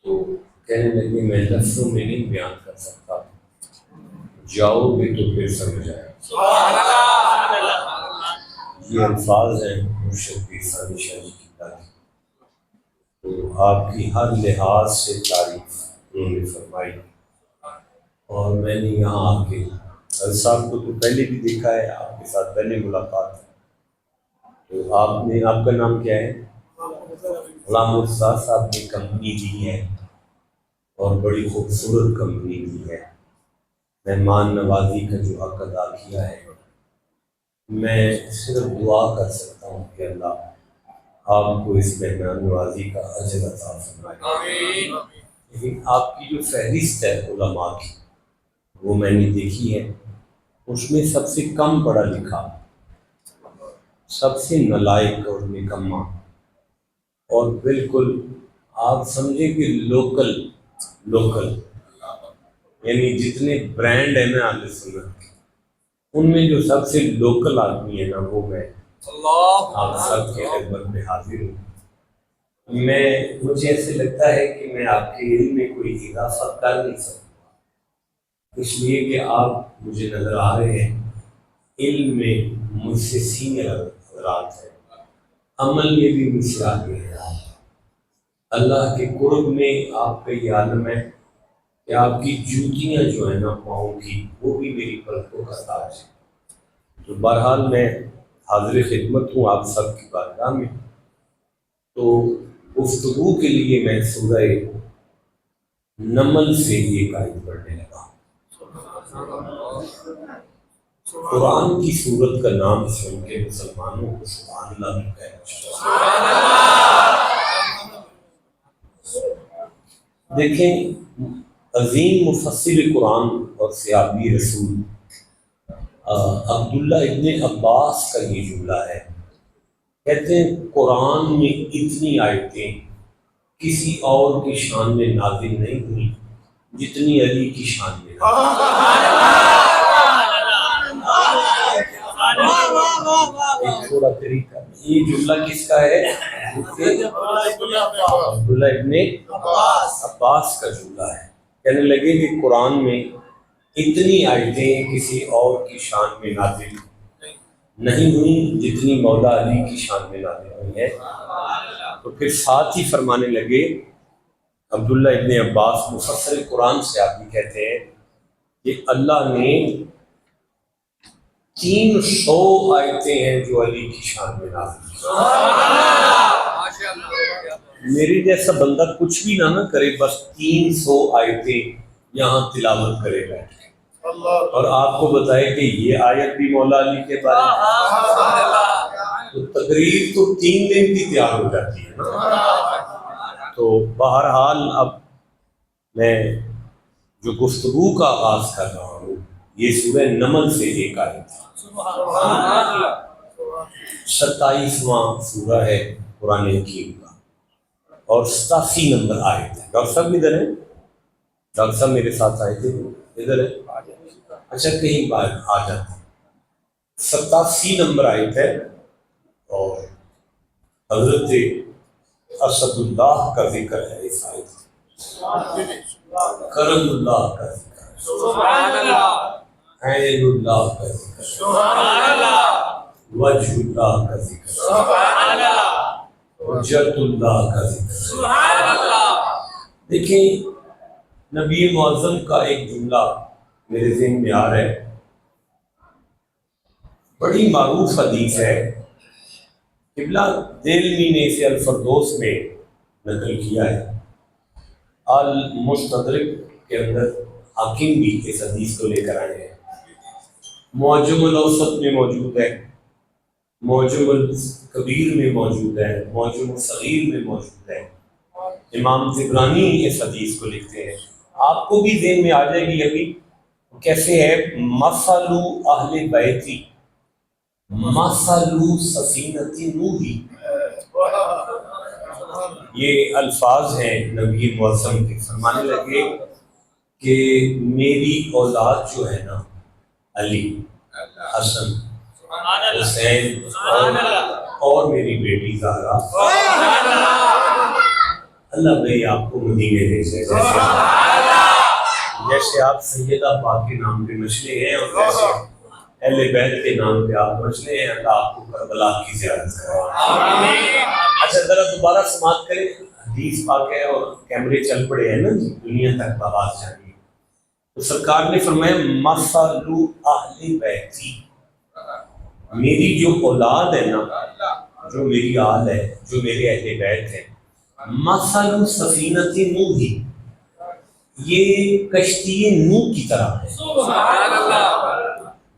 تو کہنے لگے میں لفظوں میں نہیں بیان کر سکتا، جاؤ گے تو پھر سمجھ آئے۔ یہ الفاظ ہیں مرشد پیر ثانی شاہ جی کی تعریف، تو آپ کی ہر لحاظ سے تعریف انہوں نے فرمائی۔ اور میں نے یہاں آ کے صاحب کو تو پہلے بھی دیکھا ہے، آپ کے ساتھ پہلے ملاقات ہے، تو آپ کا نام کیا ہے؟ غلام مرتضیٰ صاحب نے کمپنی دی ہے اور بڑی خوبصورت کمپنی دی ہے، مہمان نوازی کا جو حق ادا کیا ہے۔ میں صرف دعا کر سکتا ہوں کہ اللہ آپ کو اس مہمان نوازی کا اجر عطا فرمائے۔ لیکن آپ کی جو فہرست ہے علماء کی، وہ میں نے دیکھی ہے، اس میں سب سے کم پڑھا لکھا، سب سے نالائق اور نکما، اور بالکل آپ سمجھیں کہ لوکل یعنی جتنے برانڈ ہیں نا اہل سنت کے، ان میں جو سب سے لوکل آدمی ہے نا وہ میں آپ سب کے خدمت میں حاضر ہوں۔ مجھے ایسے لگتا ہے کہ میں آپ کے علم میں کوئی اضافہ کر نہیں سکتا، اس لیے کہ آپ مجھے نظر آ رہے ہیں علم میں مجھ سے سینئر حضرات ہیں، عمل میں بھی مجھ سے آگے ہیں، اللہ کے قرب میں آپ کا یہ عالم ہے کہ آپ کی جوتیاں جو ہیں نا پاؤں کی، وہ بھی میری پلکوں کا تاج ہے۔ تو بہرحال میں حاضر خدمت ہوں آپ سب کی بارگاہ میں، تو گفتگو کے لیے میں سورہ نمل سے یہ آیت پڑھنے لگا۔ قرآن کی سورت کا نام سن کے مسلمانوں کو سبحان اللہ بھی کہنا چاہیے۔ دیکھیں، عظیم مفسر قرآن اور صحابی رسول عبداللہ ابن عباس کا یہ جملہ ہے، کہتے ہیں قرآن میں اتنی آیتیں کسی اور کی شان میں نازل نہیں ہوئی جتنی علی کی شان میں ایک تھوڑا طریقہ، یہ جملہ کس کا ہے؟ عبداللہ ابن عباس کا جملہ ہے۔ کہنے لگے کہ قرآن میں اتنی آیتیں کسی اور کی شان میں نازل نہیں ہوئی جتنی مولا علی کی شان میں نازل ہوئی ہے۔ تو پھر ساتھ ہی فرمانے لگے، عبداللہ ابن عباس مفسر قرآن سے آپ بھی کہتے ہیں کہ اللہ نے 300 آیتیں ہیں جو علی کی شان میں نازل کی۔ میری جیسا بندہ کچھ بھی نہ کرے، بس 300 آیتیں یہاں تلاوت کرے بیٹھ کے، اور آپ کو بتائے کہ یہ آیت بھی مولا علی کے بارے میں، تو تقریر تو 3 دن کی تیار ہو جاتی ہے نا۔ تو بہرحال اب میں جو گفتگو کا آغاز کر رہا ہوں، یہ سورہ نمل سے ایک آیت ہے، 27واں سورہ ہے قرآن حکیم کا، اور 87 نمبر آیت ہے۔ ڈاکٹر صاحب ادھر ہیں؟ ڈاکٹر صاحب میرے ساتھ آئے تھے، ادھر ہے؟ اچھا کہیں بار آ جاتے ہیں۔ 87 نمبر آیت ہے، اور حضرت اسد اللہ کا ذکر ہے اس آیت میں، کرم اللہ کا ذکر ہے، سبحان اللہ، عین اللہ کا ذکر ہے، سبحان اللہ، وجہ اللہ کا ذکر ہے، سبحان اللہ، حجت اللہ کا ذکر ہے، سبحان اللہ۔ دیکھیں، نبی معظم کا ایک جملہ میرے ذہن میں آ رہا ہے، بڑی معروف حدیث ہے، قبلہ دہلوی نے اسے الفردوس میں نقل کیا ہے، المستدرک کے اندر حاکم بھی اس حدیث کو لے کر آئے ہیں، معجم الاوسط میں موجود ہے، معجم الکبیر میں موجود ہے، معجم الصغیر میں موجود ہے، امام طبرانی اس حدیث کو لکھتے ہیں۔ آپ کو بھی ذہن میں آ جائے گی ابھی کیسے ہے، مثل اہل بیتی مثل سفینۃ نوح، یہ الفاظ ہیں نبی معظم کے، فرمانے لگے کہ میری اولاد جو ہے نا، علی، حسن، حسین اور میری بیٹی زہرا، اللہ بھائی آپ کو مدینے بھیجے، جیسے آپ سیدہ پاک کے نام پہ مچلے ہیں اور جیسے اہل بیت کے نام پہ آپ مچلے ہیں، اللہ آپ کو کربلا کی زیارت کروا۔ اچھا ذرا دوبارہ سماعت کریں، حدیث پاک ہے اور کیمرے چل پڑے ہیں نا جی، دنیا تک آواز جانی۔ تو سرکار نے فرمایا مثل اہل بیتی، میری جو اولاد ہے نا، جو میری آل ہے، جو میرے اہل بیت ہے، مثل سفینۃ نوح، یہ کشتی نوح کی طرح ہے۔ سبحان اللہ،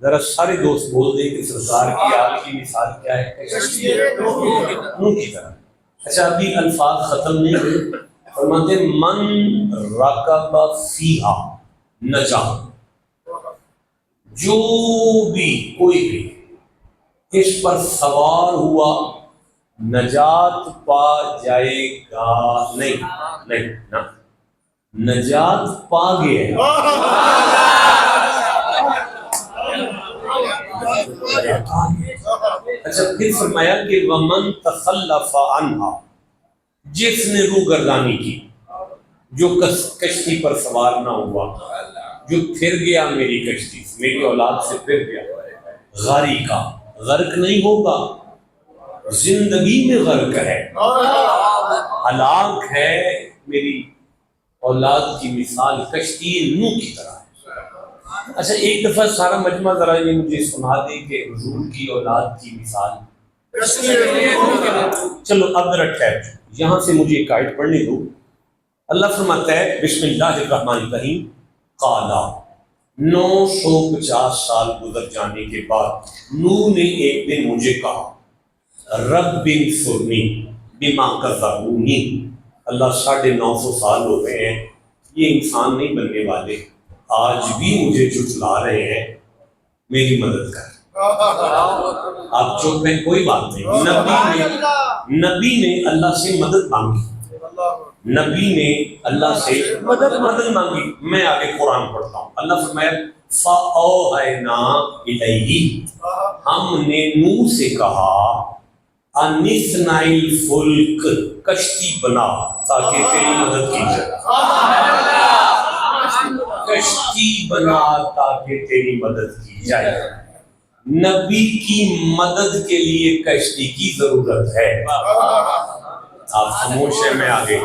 ذرا سارے دوست بول دیں کہ سرکار کی آل کی مثال کیا ہے؟ کشتی نوح کی طرح۔ اچھا ابھی الفاظ ختم نہیں ہوئے، فرماتے من رکب فیہا نجا، جو بھی کوئی بھی اس پر سوار ہوا نجات پا جائے گا۔ نہیں نہیں نا، نجات پا گیا۔ اچھا پھر فرمایا کہ ومن تخلف عنہا، جس نے روگردانی کی، جو کشتی پر سوار نہ ہوا، جو پھر گیا میری کشتی سے، میری اولاد سے پھر گیا، غاری کا غرق نہیں ہوگا، زندگی میں غرق ہے، ہلاک ہے، میری اولاد کی مثال کشتی نوح کی طرح ہے۔ اچھا ایک دفعہ سارا مجمع ذرا یہ مجھے سنا دے کہ حضور کی اولاد کی مثال کشتی نوح کی طرح۔ چلو اب ذرا ٹھہر، یہاں سے مجھے ایک آیت پڑھنے دو۔ اللہ فرماتا ہے بسم اللہ الرحمن الرحیم، قالا، 950 سال گزر جانے کے بعد نوح نے ایک دن مجھے کہا رب انصرنی بما کذبونی، اللہ 950 سال ہو گئے ہیں یہ انسان نہیں بننے والے، آج بھی مجھے جھٹلا رہے ہیں، میری مدد کر۔ آپ چپ ہیں کوئی بات نہیں، نبی نے اللہ سے مدد مانگی، نبی نے اللہ سے مدد مانگی۔ میں آگے قرآن پڑھتا ہوں، اللہ فرمایا فَأَوْحَيْنَا إِلَيْهِ، ہم نے نوح سے کہا ان اصنع الفلک، کشتی بنا تاکہ تیری مدد کی جائے، کشتی بنا تاکہ تیری مدد کی جائے۔ نبی کی مدد کے لیے کشتی کی ضرورت ہے۔ آپ خاموش ہیں، میں آگے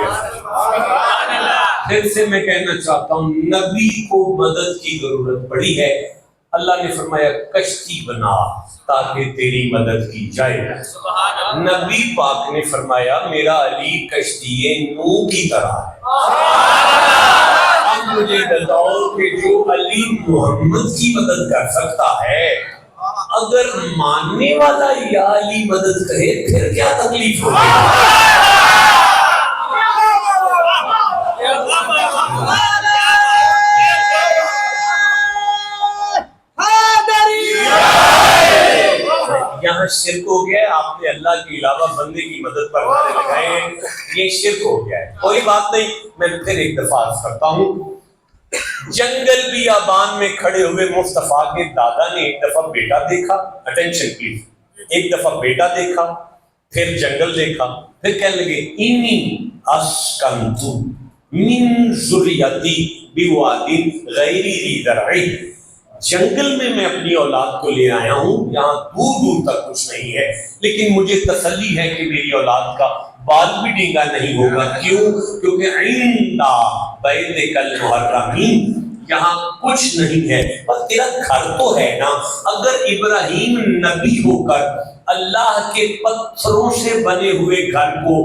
پھر سے میں کہنا چاہتا ہوں، نبی کو مدد کی ضرورت پڑی ہے، اللہ نے فرمایا کشتی بنا تاکہ تیری مدد کی جائے۔ نبی پاک نے فرمایا میرا علی کشتی نوح کی طرح ہے۔ اب مجھے بتاؤ کہ جو علی محمد کی مدد کر سکتا ہے، اگر ماننے والا یا علی مدد کرے پھر کیا تکلیف ہوگی؟ یہاں شرک ہو گیا ہے، آپ نے اللہ کے علاوہ بندے کی مدد پر نعرے لگائے ہیں، یہ شرک ہو گیا ہے۔ کوئی بات نہیں، میں پھر ایک دفعہ عرض کرتا ہوں، جنگل بیابان میں کھڑے ہوئے مصطفیٰ کے دادا نے ایک دفعہ بیٹا دیکھا، اٹینشن پلیز، ایک دفعہ بیٹا دیکھا، پھر جنگل دیکھا، پھر کہنے لگے انی اسکنتو من ذریتی بواد غیر ذی زرع، جنگل میں میں اپنی اولاد کو لے آیا ہوں، یہاں دور دور تک کچھ نہیں ہے، لیکن مجھے تسلی ہے کہ میری اولاد کا بال بھی ڈینگا نہیں ہوگا۔ کیوں؟ کیونکہ عند بیتک المحرمین، یہاں کچھ نہیں ہے، بس تیرا گھر تو ہے نا۔ اگر ابراہیم نبی ہو کر اللہ کے پتھروں سے بنے ہوئے گھر کو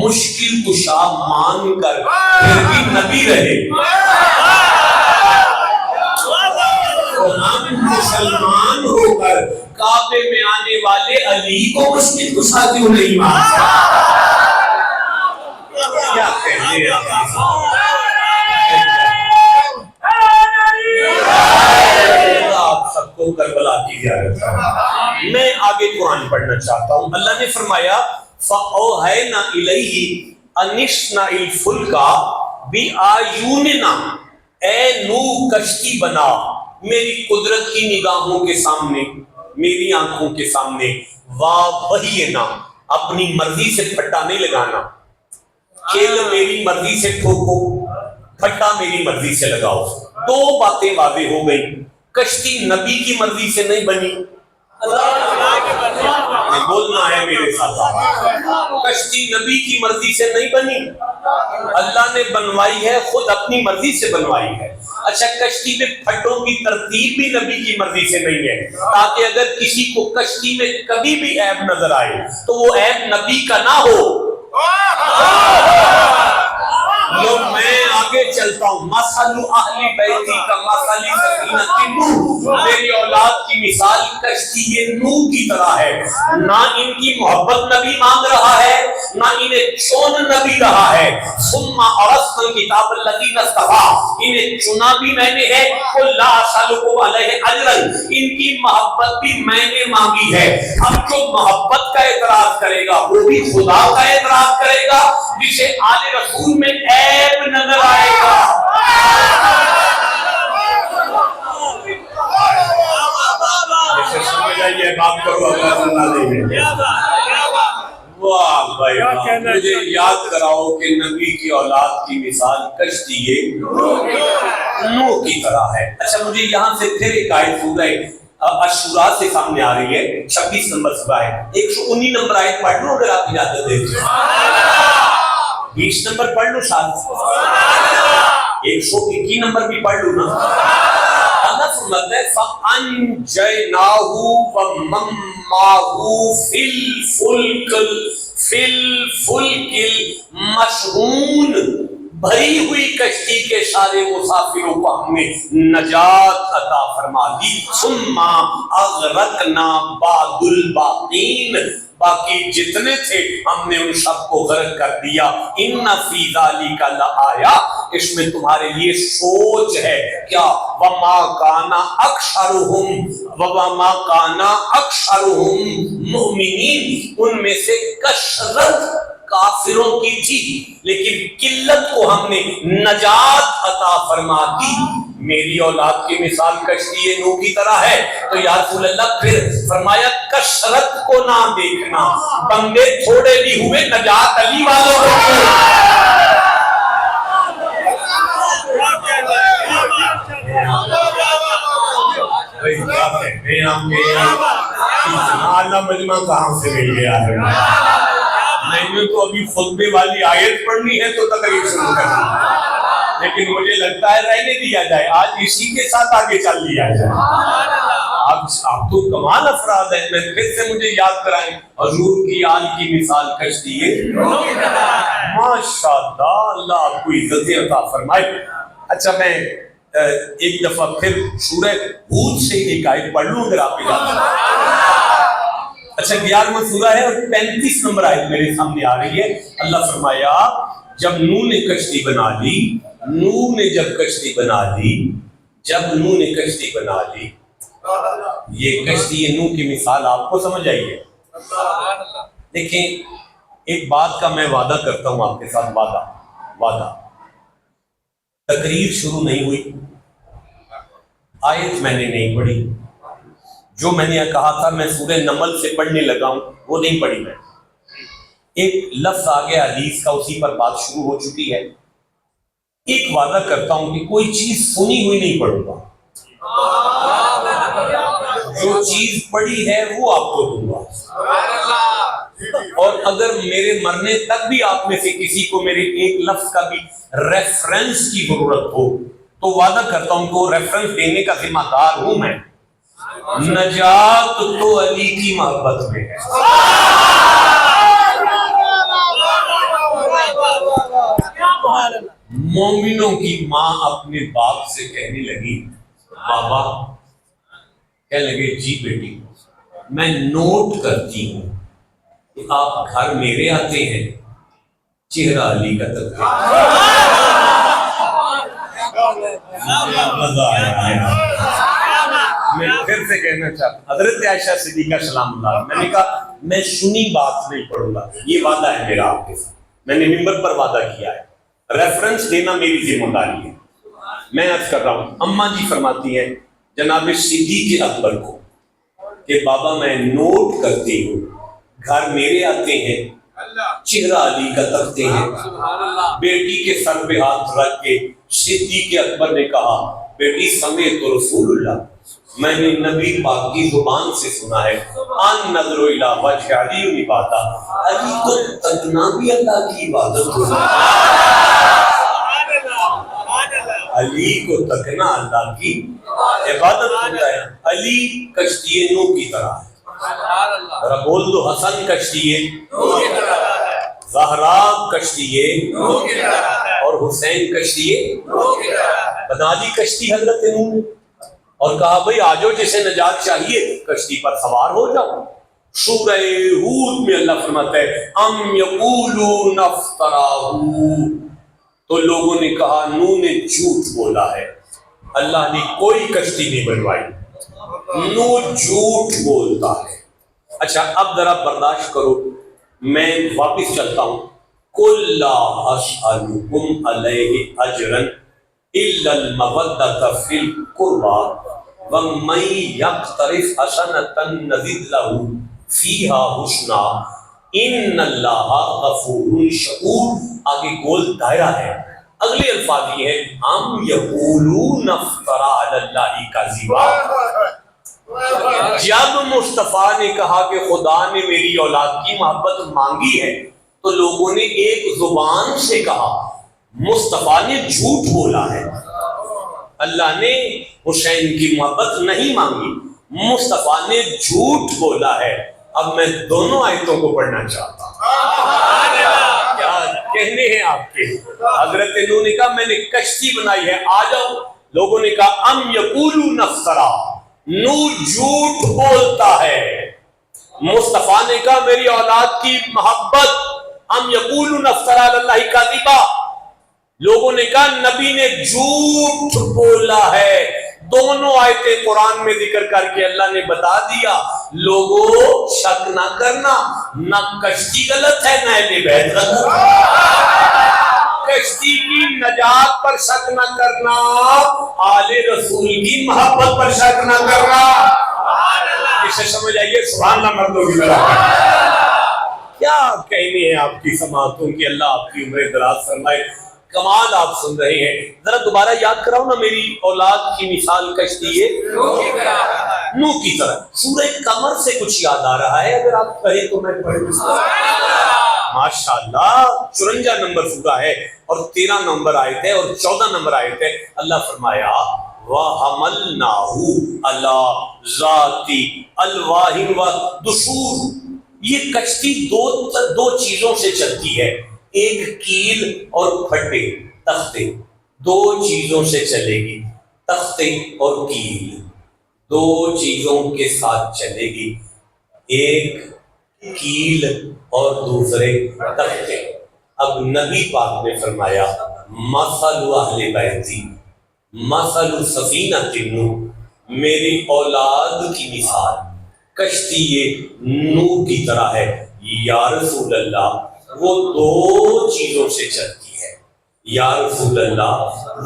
مشکل کشا مان کر پھر بھی نبی رہے، ہم مسلمان ہو کر کعبے میں آنے والے علی کو مشکل کشا کیوں نہیں مانتے؟ کیا کہتے ہیں آپ سب کو کربلا کی زیارت ہے۔ میں آگے قرآن پڑھنا چاہتا ہوں۔ اللہ نے فرمایا فَأَوْحَيْنَا إِلَيْهِ أَنِ اصْنَعِ الْفُلْكَ بِأَعْيُنِنَا، اے نوح کشتی بنا میری قدرت کی نگاہوں کے سامنے، میری آنکھوں کے سامنے، وَوَحْيِنَا، اپنی مرضی سے پھٹا نہیں لگانا، کھیل میری مرضی سے ٹھوکو، پھٹا میری مرضی سے لگاؤ. دو باتیں واضح ہو گئی. کشتی نبی کی مرضی سے نہیں بنی، بولنا ہے میرے ساتھ، کشتی نبی کی مرضی سے نہیں بنی، اللہ نے بنوائی ہے، خود اپنی مرضی سے بنوائی ہے. اچھا، کشتی میں پھٹوں کی ترتیب بھی نبی کی مرضی سے نہیں ہے، تاکہ اگر کسی کو کشتی میں کبھی بھی عیب نظر آئے تو وہ عیب نبی کا نہ ہو. لو میں آگے چلتا ہوں. مثل اہل بیتی کا مثل سفینۃ نوح، میری اولاد کی مثال کشتی نوح کی طرح ہے. نہ ان کی محبت نبی مانگ رہا ہے، نہ انہیں چون نبی رہا ہے. ثم اورثنا الکتاب الذین اصطفیٰ، انہیں چنا بھی میں نے ہے. قل لا اسألکم علیہ اجرا، ان کی محبت بھی میں نے مانگی ہے. اب جو محبت کا اعتراض کرے گا وہ بھی خدا کا اعتراض کرے گا، جسے آل رسول میں عیب نظر آئے گا. جیسے سمجھ آئیے بات کرو اللہ اللہ دے گے. واہ بھائی واہ، مجھے یاد کراؤ کہ نبی کی اولاد کی مثال کشتی نوح کی طرح ہے. اچھا، مجھے یہاں سے پھر ایک آیت سورہ الشورى سے سامنے آ رہی ہے، 26 نمبر صفحہ ہے. 119 نمبر آیت پڑھ لوں اگر آپ اجازت دیں. 20 نمبر پڑھ لوں شاید، 121 نمبر بھی پڑھ لوں نا. اللہ فرماتا ہے فَأَنْجَيْنَاهُ وَمَن مَّعَهُ فِي الْفُلْكِ الْمَشْحُونِ، بھری ہوئی کشتی کے سارے مسافروں کو ہم نے نجات عطا فرما دی. ثم اغرقنا بعد الباقین، باقی جتنے تھے ہم نے ان سب کو غرق کر دیا. ان فی ذلک لآیہ، اس میں تمہارے لیے سوچ ہے. کیا؟ وما کان اکثرهم مؤمنین، ان میں سے کثرت کافروں کی تھی لیکن قلت کو ہم نے نجات عطا فرما دی. میری اولاد کی مثال کشتی نوح کی طرح ہے. تو یا رسول اللہ پھر فرمایا کثرت کو نہ دیکھنا، بندے تھوڑے بھی ہوئے نجات علی والوں کو. مجمع کہاں سے مل گیا ہے؟ میں نے تو ابھی خطبے والی آیت پڑھنی ہے تو تقریر شروع کرنا، لیکن مجھے لگتا ہے رہنے دیا جائے، آج اسی کے ساتھ آگے چل لیا جائے. آپ تو کمال افراد ہیں. میں پھر سے مجھے یاد کرائیں حضور کی آل کی مثال کشتی ہے. ماشاءاللہ، اللہ آپ کو عزت عطا فرمائے. اچھا، میں ایک دفعہ پھر سورہ ہود سے ایک آیت پڑھ لوں اگر آپ اجازت. اچھا، 11واں سورہ ہے اور 35 نمبر آیت میرے سامنے آ رہی ہے. اللہ فرمایا جب نوح نے کشتی بنا لی، نوح نے جب کشتی بنا لی، یہ کشتی نوح کی مثال آپ کو سمجھ آئی ہے. دیکھیں، ایک بات کا میں وعدہ کرتا ہوں آپ کے ساتھ، وعدہ. تقریر شروع نہیں ہوئی، آیت میں نے نہیں پڑھی. جو میں نے کہا تھا میں سورہ نمل سے پڑھنے لگا ہوں وہ نہیں پڑھی. میں ایک لفظ آ گیا حدیث کا، اسی پر بات شروع ہو چکی ہے. ایک وعدہ کرتا ہوں کہ کوئی چیز سنی ہوئی نہیں پڑھوں گا، جو چیز پڑھی ہے وہ آپ کو دوں گا. اور اگر میرے مرنے تک بھی آپ میں سے کسی کو میرے ایک لفظ کا بھی ریفرنس کی ضرورت ہو تو وعدہ کرتا ہوں کہ وہ ریفرنس دینے کا ذمہ دار ہوں میں. نجات تو علی کی محبت میں ہے. مومنوں کی ماں اپنے باپ سے کہنے لگی، بابا، کہنے لگے جی بیٹی، میں نوٹ کرتی ہوں کہ آپ گھر میرے آتے ہیں، چہرہ علی کا تک مزہ آیا. میں پھر سے کہنا چاہتا، حضرت عائشہ صدیقہ سلام اللہ، میں نے کہا میں سنی بات نہیں پڑھوں گا، یہ وعدہ ہے میرا آپ کے ساتھ. میں نے ممبر پر وعدہ کیا ہے، ریفرنس دینا میری ذمہ داری ہے. میں عرض کر رہا ہوں، اماں جی فرماتی ہیں جناب صدیق اکبر کو کہ بابا میں نوٹ کرتی ہوں، گھر میرے آتے ہیں، چہرہ علی کا تکتے ہیں. بیٹی کے سر پہ ہاتھ رکھ کے صدیق اکبر نے کہا بیٹی سمیت رسول اللہ، میں نے نبی پاک کی زبان سے سنا ہے ان نظر الی وجہ علی عبادہ، علی کو تکنا بھی اللہ کی عبادت ہوتا ہے. علی کو تکنا اللہ کی عبادت ہوتا ہے. علی کشتی نوح کی طرح ہے. ذرا بول دو حسن کشتی نوح کی طرح ہے، زہرا کشتی نوح کی طرح ہے، اور حسین کشتی نوح کی طرح ہے. بنا دی کشتی حضرت نوح نے اور کہا بھئی آجو جسے نجات چاہیے کشتی پر سوار ہو جاؤ. سورہ ہود میں اللہ فرماتا ہے ام یقولون افتراہ، تو لوگوں نے کہا نوح نے جھوٹ بولا ہے. اللہ نے کوئی کشتی نہیں بنوائی، نوح جھوٹ بولتا ہے. اچھا اب ذرا برداشت کرو، میں واپس چلتا ہوں. قُلْ لَا أَسْأَلُكُمْ عَلَيْهِ أَجْرًا إِلَّا الْمَوَدَّةَ فِي الْقُرْبَى وَمَن يَقْتَرِفْ حَسَنَةً نَزِدْ لَهُ فِيهَا حُسْنًا إِنَّ اللَّهَ غَفُورٌ شَکور. آگے گول دائرہ ہے. اگلے الفاظ یہ ہے ام یقولون افترا علی اللہ کذبا. جب مصطفیٰ نے کہا کہ خدا نے میری اولاد کی محبت مانگی ہے تو لوگوں نے ایک زبان سے کہا مصطفیٰ نے جھوٹ بولا ہے. اللہ نے حسین کی محبت نہیں مانگی، مصطفیٰ نے جھوٹ بولا ہے. اب میں دونوں آیتوں کو پڑھنا چاہتا ہوں. کیا کہنے ہیں آپ کے؟ حضرت نوح نے کہا میں نے کشتی بنائی ہے آ جاؤ. لوگوں نے کہا ام یقولون افترا، نوح جھوٹ بولتا ہے. مصطفیٰ نے کہا میری اولاد کی محبت، ام یقولون افترا علی اللہ کذبا. لوگوں نے کہا نبی نے جھوٹ بولا ہے. دونوں آیتیں قرآن میں ذکر کر کے اللہ نے بتا دیا لوگوں شک نہ کرنا، نہ کشتی غلط ہے نہ اہل بیت غلط ہے. کشتی کی نجات پر شک نہ کرنا، آل رسول کی محبت پر شک نہ کرنا. اسے سمجھ آئیے سبحان اللہ مردوں کی طرح. کیا کہنے ہیں آپ کی سماعتوں کی، اللہ آپ کی عمر دراز فرمائے. کمال آپ سن رہے ہیں. ذرا دوبارہ یاد کراؤ نا میری اولاد کی مثال کشتی ہے نوح کی طرح. سورہ قمر سے کچھ یاد آ رہا ہے؟ اگر آپ کہیں تو میں پڑھ دوں. ماشاءاللہ 54 نمبر سورہ ہے اور 13 نمبر آیت ہے اور 14 نمبر آیت ہے. اللہ فرمایا وَحَمَلْنَاهُ عَلَى ذَاتِ أَلْوَاحٍ وَدُسُورٍ. یہ کشتی دو چیزوں سے چلتی ہے، ایک کیل اور پھٹے تختے. دو چیزوں سے چلے گی، تختے اور کیل دو چیزوں کے ساتھ چلے گی، ایک کیل اور دوسرے تختے. اب نبی پاک نے فرمایا مثل اہل بیتی مثل سفینۃ نوح، میری اولاد کی مثال کشتی نوح کی طرح ہے. یا رسول اللہ وہ دو چیزوں سے چلتی ہے، یا رسول اللہ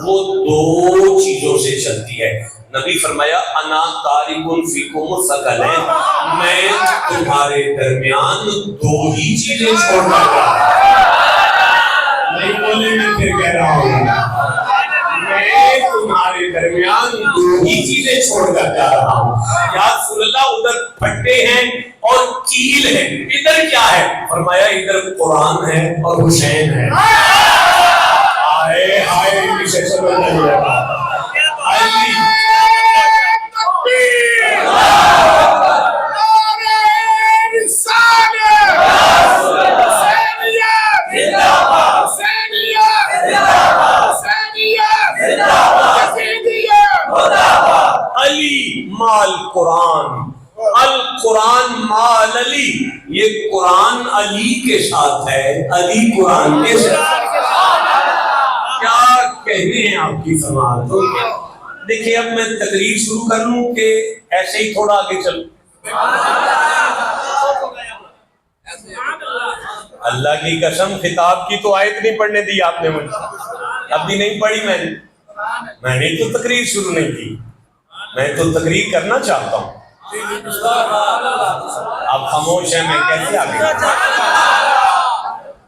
وہ دو چیزوں سے چلتی ہے. نبی فرمایا انا تارکن فیکم الثقلین، میں تمہارے درمیان دو ہی چیزیں چھوڑنا چاہتا ہوں. نہیں بولے میں پھر کہہ رہا ہوں میں تمہارے درمیان دو ہی چیزیں چھوڑنا چاہ رہا ہوں. یا رسول اللہ ادھر پھٹے ہیں اور کیل ہے، ادھر کیا ہے؟ فرمایا ادھر قرآن ہے اور حسین ہے. آئے آئے اسے سمجھ نہیں لگا. علی مال قرآن، القرآن مال علی. یہ قرآن علی کے ساتھ ہے، علی قرآن کے ساتھ. کیا کہنے ہیں آپ کی سماعت؟ دیکھیں اب میں تقریر شروع کر لوں کہ ایسے ہی تھوڑا آگے چلوں؟ اللہ کی قسم خطاب کی تو آیت نہیں پڑھنے دی آپ نے مجھے، اب بھی نہیں پڑھی میں نے تو تقریر شروع نہیں کی، میں تو تقریر کرنا چاہتا ہوں. آپ خاموش ہیں، میں کیسے آگے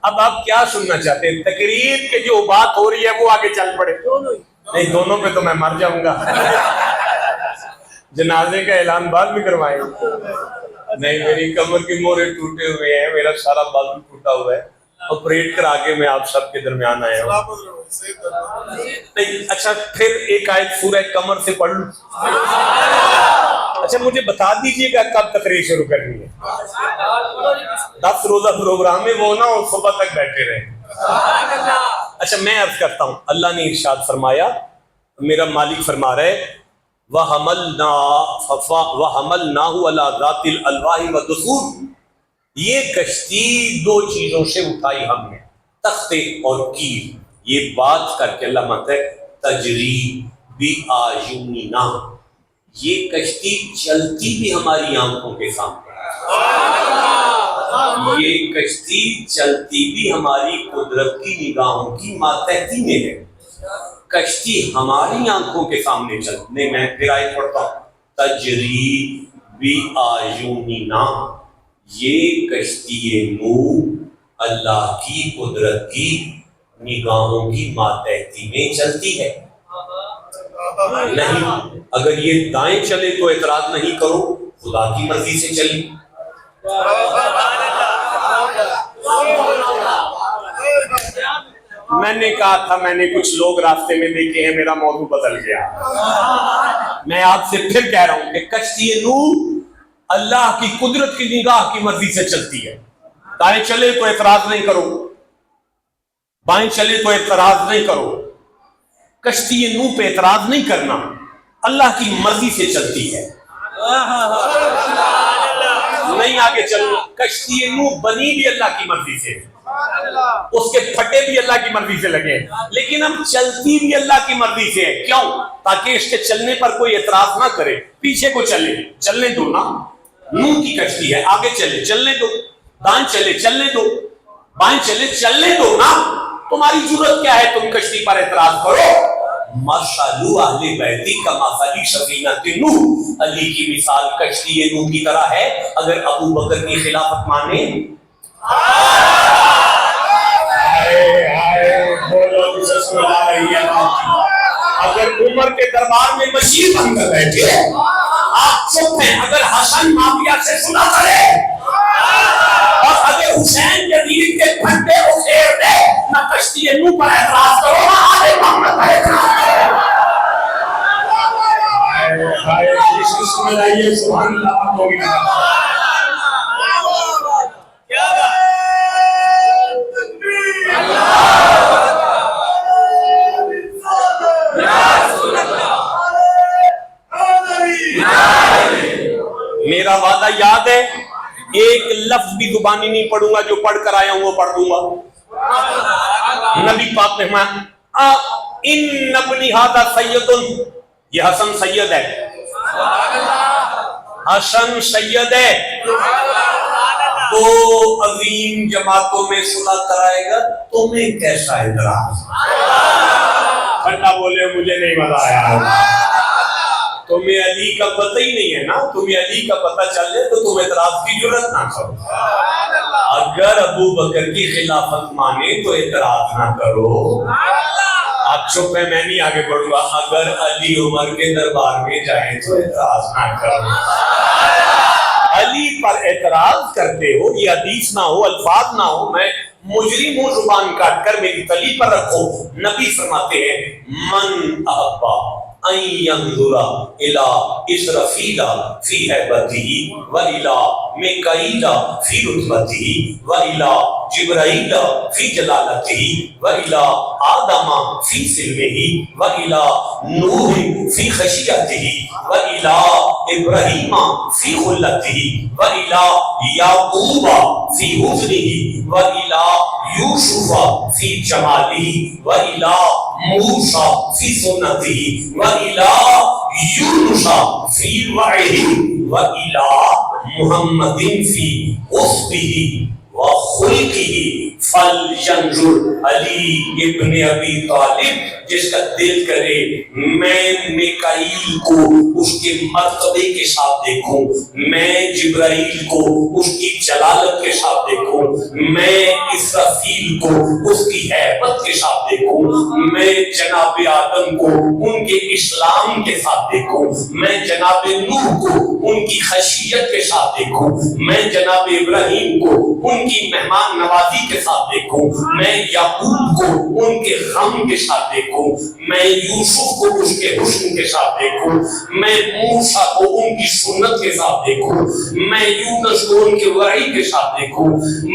اب آپ کیا سننا چاہتے ہیں؟ تقریر کے جو بات ہو رہی ہے وہ آگے چل پڑے؟ نہیں، دونوں پہ تو میں مر جاؤں گا. جنازے کا اعلان بعد میں کروائیں. نہیں، میری کمر کی موڑے ٹوٹے ہوئے ہیں، میرا سارا بازو ٹوٹا ہوا ہے، آپریٹ کرا کے میں آپ سب کے درمیان آیا ہوں. نہیں، اچھا پھر ایک آیت سورہ قمر سے پڑھ لوں. اچھا مجھے بتا دیجئے گا کب تقریر شروع کرنی ہے. 10 روزہ پروگرام ہے وہ نہ، اور صبح تک بیٹھے رہے. اچھا میں عرض کرتا ہوں، اللہ نے ارشاد فرمایا، میرا مالک فرما رہے وَحَمَلْنَاهُ عَلَى ذَاتِ الْأَلْوَاحِ وَالدُّسُورِ، یہ کشتی 2 چیزوں سے اٹھائی ہم نے، تختے اور کیل. یہ بات کر کے اللہ مانتا ہے تجری بِأَعْيُنِنَا، یہ کشتی چلتی بھی ہماری آنکھوں کے سامنے. یہ کشتی چلتی بھی ہماری قدرت کی نگاہوں کی ماتحتی میں ہے. کشتی ہماری آنکھوں کے سامنے چلنے. میں پھر آیت پڑھتا ہوں، تجری بِأَعْيُنِنَا، یہ کشتی نوح اللہ کی قدرت کی نگاہوں کی ماتحتی میں چلتی ہے. نہیں، اگر یہ دائیں چلے تو اعتراض نہیں کرو، خدا کی مرضی سے چلی. میں نے کہا تھا میں نے کچھ لوگ راستے میں دیکھے ہیں، میرا موضوع بدل گیا. میں آپ سے پھر کہہ رہا ہوں کہ کشتی نوح اللہ کی قدرت کی نگاہ کی مرضی سے چلتی ہے. دائیں چلے تو اعتراض نہیں کرو، بائیں چلے تو اعتراض نہیں کرو. کشتی نوح پہ اعتراض نہیں کرنا، اللہ کی مرضی سے چلتی ہے. نہیں آگے چلنا. کشتی نوح بنی بھی اللہ کی مرضی سے، اس کے پھٹے بھی اللہ کی مرضی سے لگے، لیکن ہم چلتی بھی اللہ کی مرضی سے ہے. کیوں؟ تاکہ اس کے چلنے پر کوئی اعتراض نہ کرے. پیچھے کو چلنے دو نا. نوح کی کشتی ہے، آگے چلنے دو. دائیں چلے چلنے دو، بائیں چلنے دو نا. تمہاری ضرورت کیا ہے تم کشتی پر اعتراض کرو؟ مَثَلُ أَهْلِ بَيْتِي كَمَثَلِ سَفِينَةِ نوح، علی کی مثال کشتی نوح کی طرح ہے. اگر ابو بکر کی خلافت مانے، اگر عمر کے دربار میں مشیر بن کر بیٹھے آپ چپ ہیں، اگر حسن معاویہ سے صلح کرے، اور اگر حسین یزید کے پھٹے اکھیڑ دے، نہ کشتی نوح پر اعتراض کرو نہ آل محمد پر اعتراض کرو. بسم اللہ، سبحان اللہ. میرا وعدہ یاد ہے، ایک لفظ بھی زبانی نہیں پڑھوں گا، جو پڑھ کر آیا ہوں وہ پڑھ دوں گا. نبی پاک نے فرمایا ان ابنی ھذا سید، یہ حسن سید ہے، حسن سید ہے. دو عظیم جماعتوں میں صلح کرائے گا، تمہیں کیسا اعتراض؟ بندہ بولے مجھے نہیں مزہ آیا. تمہیں علی کا پتہ ہی نہیں ہے نا. تمہیں علی کا پتہ چل جائے تو تم اعتراض کی جرات نہ کرو. اگر ابو بکر کی خلافت مانے تو اعتراض نہ کرو. آپ چپ ہیں، میں نہیں آگے بڑھوں گا. اگر علی عمر کے دربار میں جائیں تو اعتراض نہ کرو. علی پر اعتراض کرتے ہو، یہ حدیث نہ ہو، الفاظ نہ ہو، میں مجرم ہوں، زبان کاٹ کر میری تلی پر رکھو. نبی فرماتے ہیں من احبا ان ينظر الى اسرافیل فی ہیبته والى میکائیل فی رتبته والى جبرائیل فی جلالته والى آدم فی سلمه والى نوح فی خشیته والى ابراہیم فی خلته والى یعقوب فی حزنه والى یوسف فی جماله والى موسیٰ فی سنته وَإِلَىٰ یونس فی وعیہ وَإِلَىٰ محمد فی اصبہ وخلقہ فَلْيَنْظُرْ علی ابن ابی طالب، جس کا دل کرے میں میکائیل کو اس کے مرتبے کے ساتھ دیکھوں، میں جبرائیل کو اس کی جلالت کے ساتھ دیکھوں، میں اسرافیل کو اس کی ہیبت کے ساتھ دیکھوں، میں جناب آدم کو ان کے اسلام کے ساتھ دیکھوں، میں جناب نوح کو ان کی خشیت کے ساتھ دیکھوں، میں جناب ابراہیم کو ان کی مہمان نوازی کے ساتھ دیکھوں، میں یعقوب کو ان کے غم کے ساتھ دیکھوں، میں یوسف کو اس کے حسن کے ساتھ دیکھوں، میں موسیٰ کو ان کی سنت کے ساتھ دیکھوں، میں یونس کو ان کے وعی کے ساتھ دیکھوں،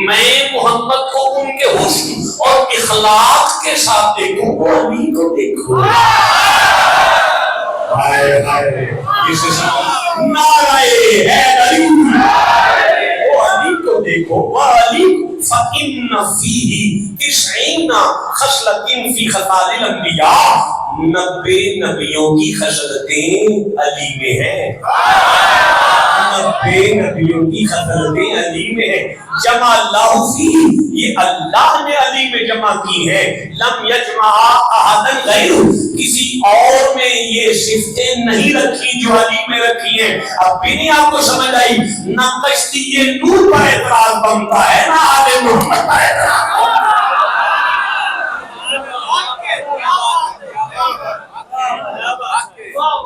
میں محمد کو ان کے حسن اور اخلاق کے ساتھ دیکھوں، وہ علی کو دیکھوں۔ ہائے ہائے، اسے نعرہ حیدری، وہ علی کو دیکھو، وہ علی فَإِنَّ فِيهِ 90 خصلة فِي خصال الانبیاء، 90 نبیوں کی خصلتیں علی میں ہیں، 90 نبیوں کی خصلتیں علی میں ہیں، جمع اللہ فیہ، یہ اللہ نے علی میں جمع کی ہے، لم یجمع احدا غیرہ، کسی اور میں یہ صفتیں نہیں رکھی جو علی میں رکھی ہیں۔ اب بھی نہیں آپ کو سمجھ آئی؟ نہ کشتی نور پر اعتراض بنتا ہے، نہ آل محمد پر اعتراض۔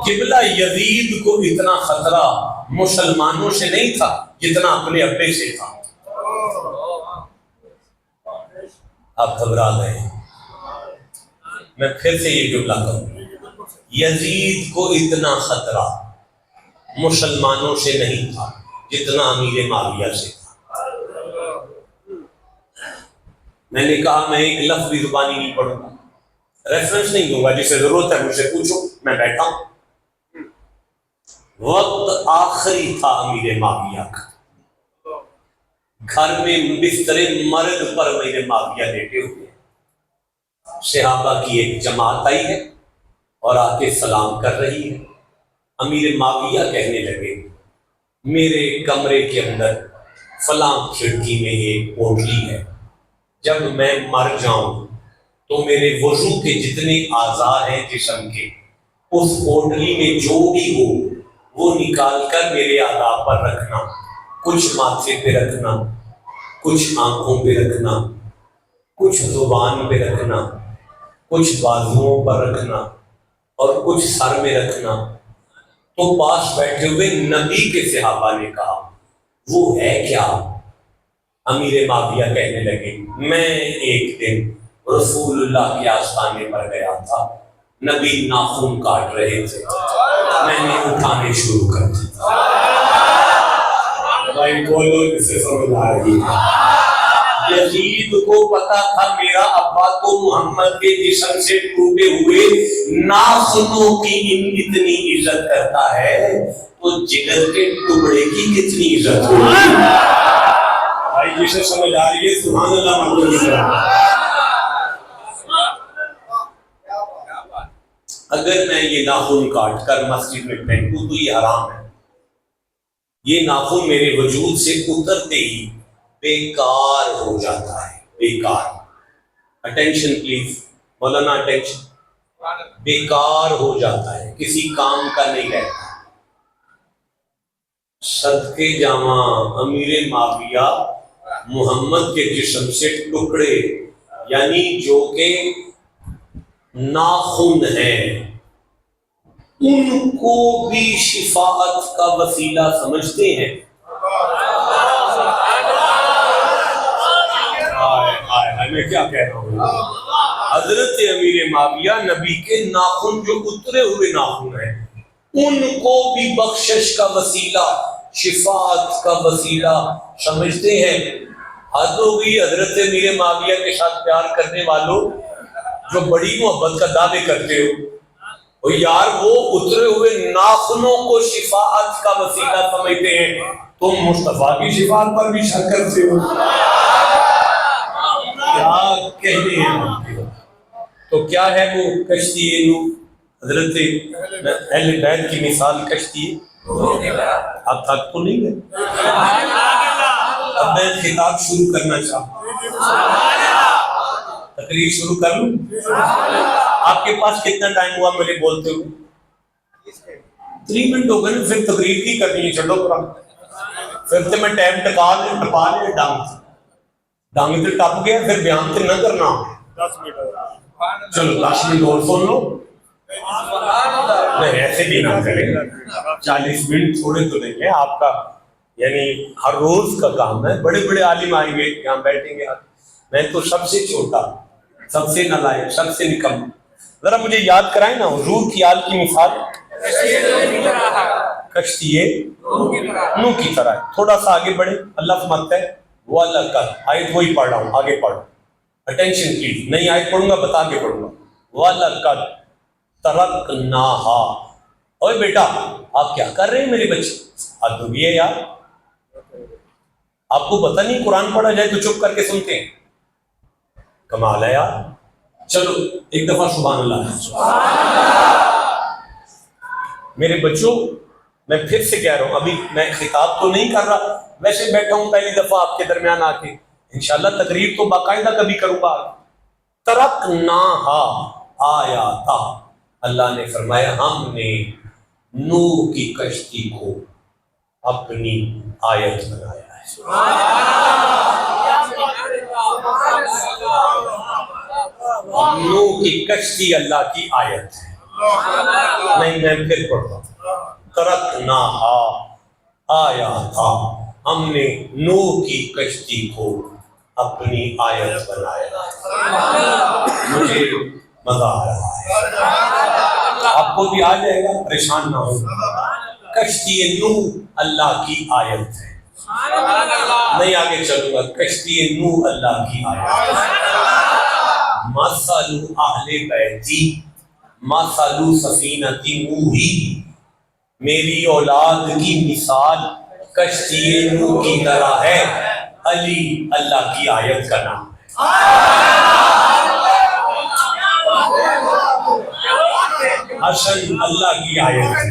قبلہ یزید کو اتنا خطرہ مسلمانوں سے نہیں تھا جتنا اپنے ابے سے تھا۔ آپ گھبرا گئے، میں پھر سے یہ جملہ کہوں، یزید کو اتنا خطرہ مسلمانوں سے نہیں تھا جتنا امیر معاویہ سے تھا۔ میں نے کہا میں ایک لفظ بھی زبانی نہیں پڑھوں گا، ریفرنس نہیں دوں گا، جسے ضرورت ہے مجھ سے پوچھو، میں بیٹھا ہوں۔ وقت آخری تھا امیر معاویہ کا، گھر میں بستر مرد پر امیر معاویہ لیٹے ہوئے، صحابہ کی ایک جماعت آئی ہے اور آ کے سلام کر رہی ہے۔ امیر معاویہ کہنے لگے میرے کمرے کے اندر فلاں کھڑکی میں ایک پوٹلی ہے، جب میں مر جاؤں تو میرے وضو کے جتنے اعضاء ہیں جسم کے، اس پوٹلی میں جو بھی ہو وہ نکال کر میرے اعضاء پر رکھنا، کچھ ماتھے پہ رکھنا، کچھ آنکھوں پہ رکھنا، کچھ زبان پہ رکھنا، کچھ بازوؤں پر رکھنا اور کچھ سر میں رکھنا۔ تو پاس بیٹھے ہوئے نبی کے صحابہ نے کہا وہ ہے کیا؟ امیر معاویہ کہنے لگے میں ایک دن رسول اللہ کے آستانے پر گیا تھا، نبی ناخن کاٹ رہے تھے، میں نے اٹھانے شروع کر دیا۔ بھائی بولو جسے سمجھ آ رہی ہے۔ یزید کو پتا تھا میرا ابا تو محمد کے جسم سے ٹوٹے ہوئے ناخنوں کی اتنی عزت کرتا ہے تو جگر کے ٹکڑے کی کتنی عزت ہوگی۔ بھائی جسے سمجھ آ رہی ہے سبحان اللہ محمد۔ اگر میں یہ ناخن کاٹ کر مسجد میں پھینکوں تو یہ حرام ہے، یہ ناخن میرے وجود سے اترتے ہی بیکار ہو جاتا ہے، بیکار۔ اٹینشن پلیز مولانا، اٹینشن، بیکار ہو جاتا ہے، کسی کام کا نہیں رہتا۔ صدقے جامع امیر معاویہ محمد کے جسم سے ٹکڑے یعنی جو کہ ناخن ہیں ان کو بھی شفاعت کا وسیلہ سمجھتے ہیں۔ میں کیا کہہ رہا ہوں؟ حضرت امیر معاویہ نبی کے ناخن جو اترے ہوئے ناخن ہیں ان کو بھی بخشش کا وسیلہ، شفاعت کا وسیلہ سمجھتے ہیں۔ حد ہو گئی حضرت امیر معاویہ کے ساتھ پیار کرنے والوں جو بڑی محبت کا دعوے کرتے ہو، یار وہ اترے ہوئے ناخنوں کو شفاعت کا وسیلہ سمجھتے ہیں، تم مصطفیٰ کی شفاعت پر بھی شک کرتے ہو، کیا کہتے ہیں؟ تو کیا ہے وہ کشتی نوح؟ حضرت اہل بیت کی مثال کشتی ہے۔ اب تک تو نہیں ہے، اب میں خطاب شروع کرنا چاہتا ہوں۔ تقریر شروع کر لوں؟ آپ کے پاس کتنا ٹائم ہوا مجھے بولتے ہوئے؟ 3 منٹ ہو گئے نا، پھر تقریر کی کرنی ہے، چھوڑو قرآن. پھر تو میں ٹائم ٹپا لے ڈانگ تو ٹپ گیا، پھر بیان تو نہ کرنا. 10 منٹ چلو 10 منٹ اور سن لو. نہیں ایسے بھی نہ کریں، 40 منٹ تھوڑے تو نہیں ہے آپ کا، یعنی ہر روز کا کام ہے. بڑے بڑے عالم آئیں گے یہاں بیٹھیں گے، میں تو سب سے چھوٹا، سب سے نالائق، سب سے نکم. ذرا مجھے یاد کرائیں نا حضور کی آل کی مثال. کشتی نوح کی طرح ہے. تھوڑا سا آگے بڑھے، اللہ فرماتا ہے وَلَقَدْ، آیت وہی پڑھ رہا ہوں، آگے پڑھو اٹینشن پلیز. نہیں آیت پڑھوں گا بتا کے پڑھوں گا. وَلَقَدْ تَرَكْنَاهَا. اوے بیٹا آپ کیا کر رہے ہیں میرے بچے؟ حد ہوئی ہے یار، آپ کو پتہ نہیں قرآن پڑھا جائے تو چپ کر کے سنتے ہیں. کمال ہے یار. چلو ایک دفعہ سبحان اللہ. میرے بچوں میں پھر سے کہہ رہا ہوں، ابھی میں خطاب تو نہیں کر رہا، ویسے بیٹھا ہوں پہلی دفعہ آپ کے درمیان آ کے. انشاءاللہ تقریر تو باقاعدہ کبھی کروں گا. ترکناہا آیاتا، اللہ نے فرمایا ہم نے نوح کی کشتی کو اپنی آیت بنایا ہے. نوح کی کشتی اللہ کی آیت ہے. نہیں میں پھر پڑھتا ہوں. ترکناہا آیاتا، ہم نے نوح کی کشتی کو اپنی آیت بنایا. مجھے مزہ آ رہا ہے، آپ کو بھی آ جائے گا، پریشان نہ ہو. کشتی نوح اللہ کی آیت ہے. نہیں آگے چلوں گا. کشتی نوح اللہ کی آیت. مثل اہل بیتی مثل سفینۃ نوح، میری اولاد کی مثال کشتی نوح کی طرح ہے. علی اللہ کی آیت کا نام ہے. حسن اللہ کی آیت ہے.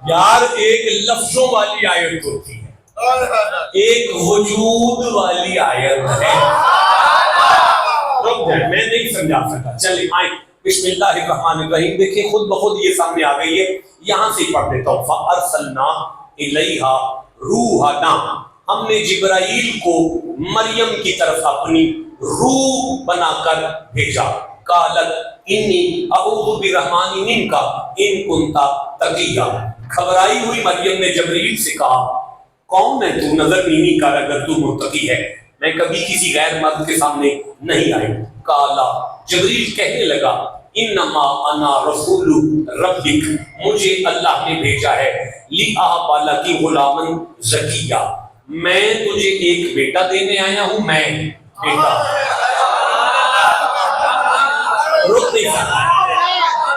یار ایک لفظوں والی آیت ہوتی ہے، ایک وجود والی آیت ہے. رک جائیں میں نہیں سمجھا سکتا. چلیں آئیں بسم اللہ الرحمن الرحیم. دیکھیں خود بخود یہ سامنے آ گئی ہے، یہاں سے پڑھ دیتا ہوں. فَأَرْسَلْنَا إِلَيْهَا رُوحَنَا، ہم نے جبرائیل کو مریم کی طرف اپنی روح بنا کر بھیجا. قالت انی اعوذ بالرحمن منک ان کنت تقیا. گھبرائی ہوئی مریم نے جبرائیل سے کہا کون ہے تو نظر نیمی کر اگر تو متقی ہے، میں کبھی کسی غیر مرد کے سامنے نہیں آئی. قالا، جبرائیل کہنے لگا انما انا رسول ربک، مجھے اللہ نے بھیجا ہے لِأَهَبَ لَكِ غُلَامًا زَكِيًّا، میں تجھے ایک بیٹا دینے آیا ہوں. میں بیٹا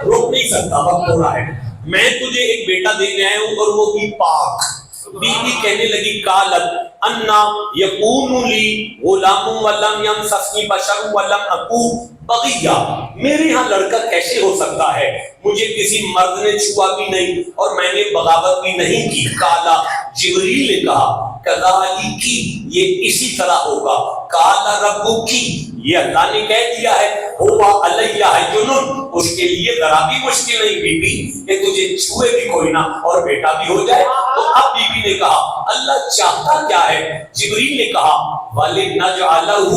روک نہیں سکتا وقت ہو رہا ہے. میں تجھے ایک بیٹا دینے آیا ہوں اور وہ بھی پاک. بی بی کہنے لگی قالت انا یکون لی غلام ولم یمسسنی بشر ولم اکو بغیا، میرے ہاں لڑکا کیسے ہو سکتا ہے، مجھے کسی مرد نے چھوا بھی نہیں اور میں نے بغاوت بھی نہیں کی. قالا، جبریل نے کہا کذالکی، یہ اسی طرح ہوگا. قال ربکی، یہ اللہ نے کہہ دیا ہے ہوا علیہ حجن، اس کے لیے ذرا بھی مشکل نہیں بی بی کہ تجھے چھوئے بھی کوئی نہ اور بیٹا بھی ہو جائے. تو اب بی بی نے کہا اللہ چاہتا کیا ہے؟ جبریل نے کہا وَلِنَجْعَلَهُ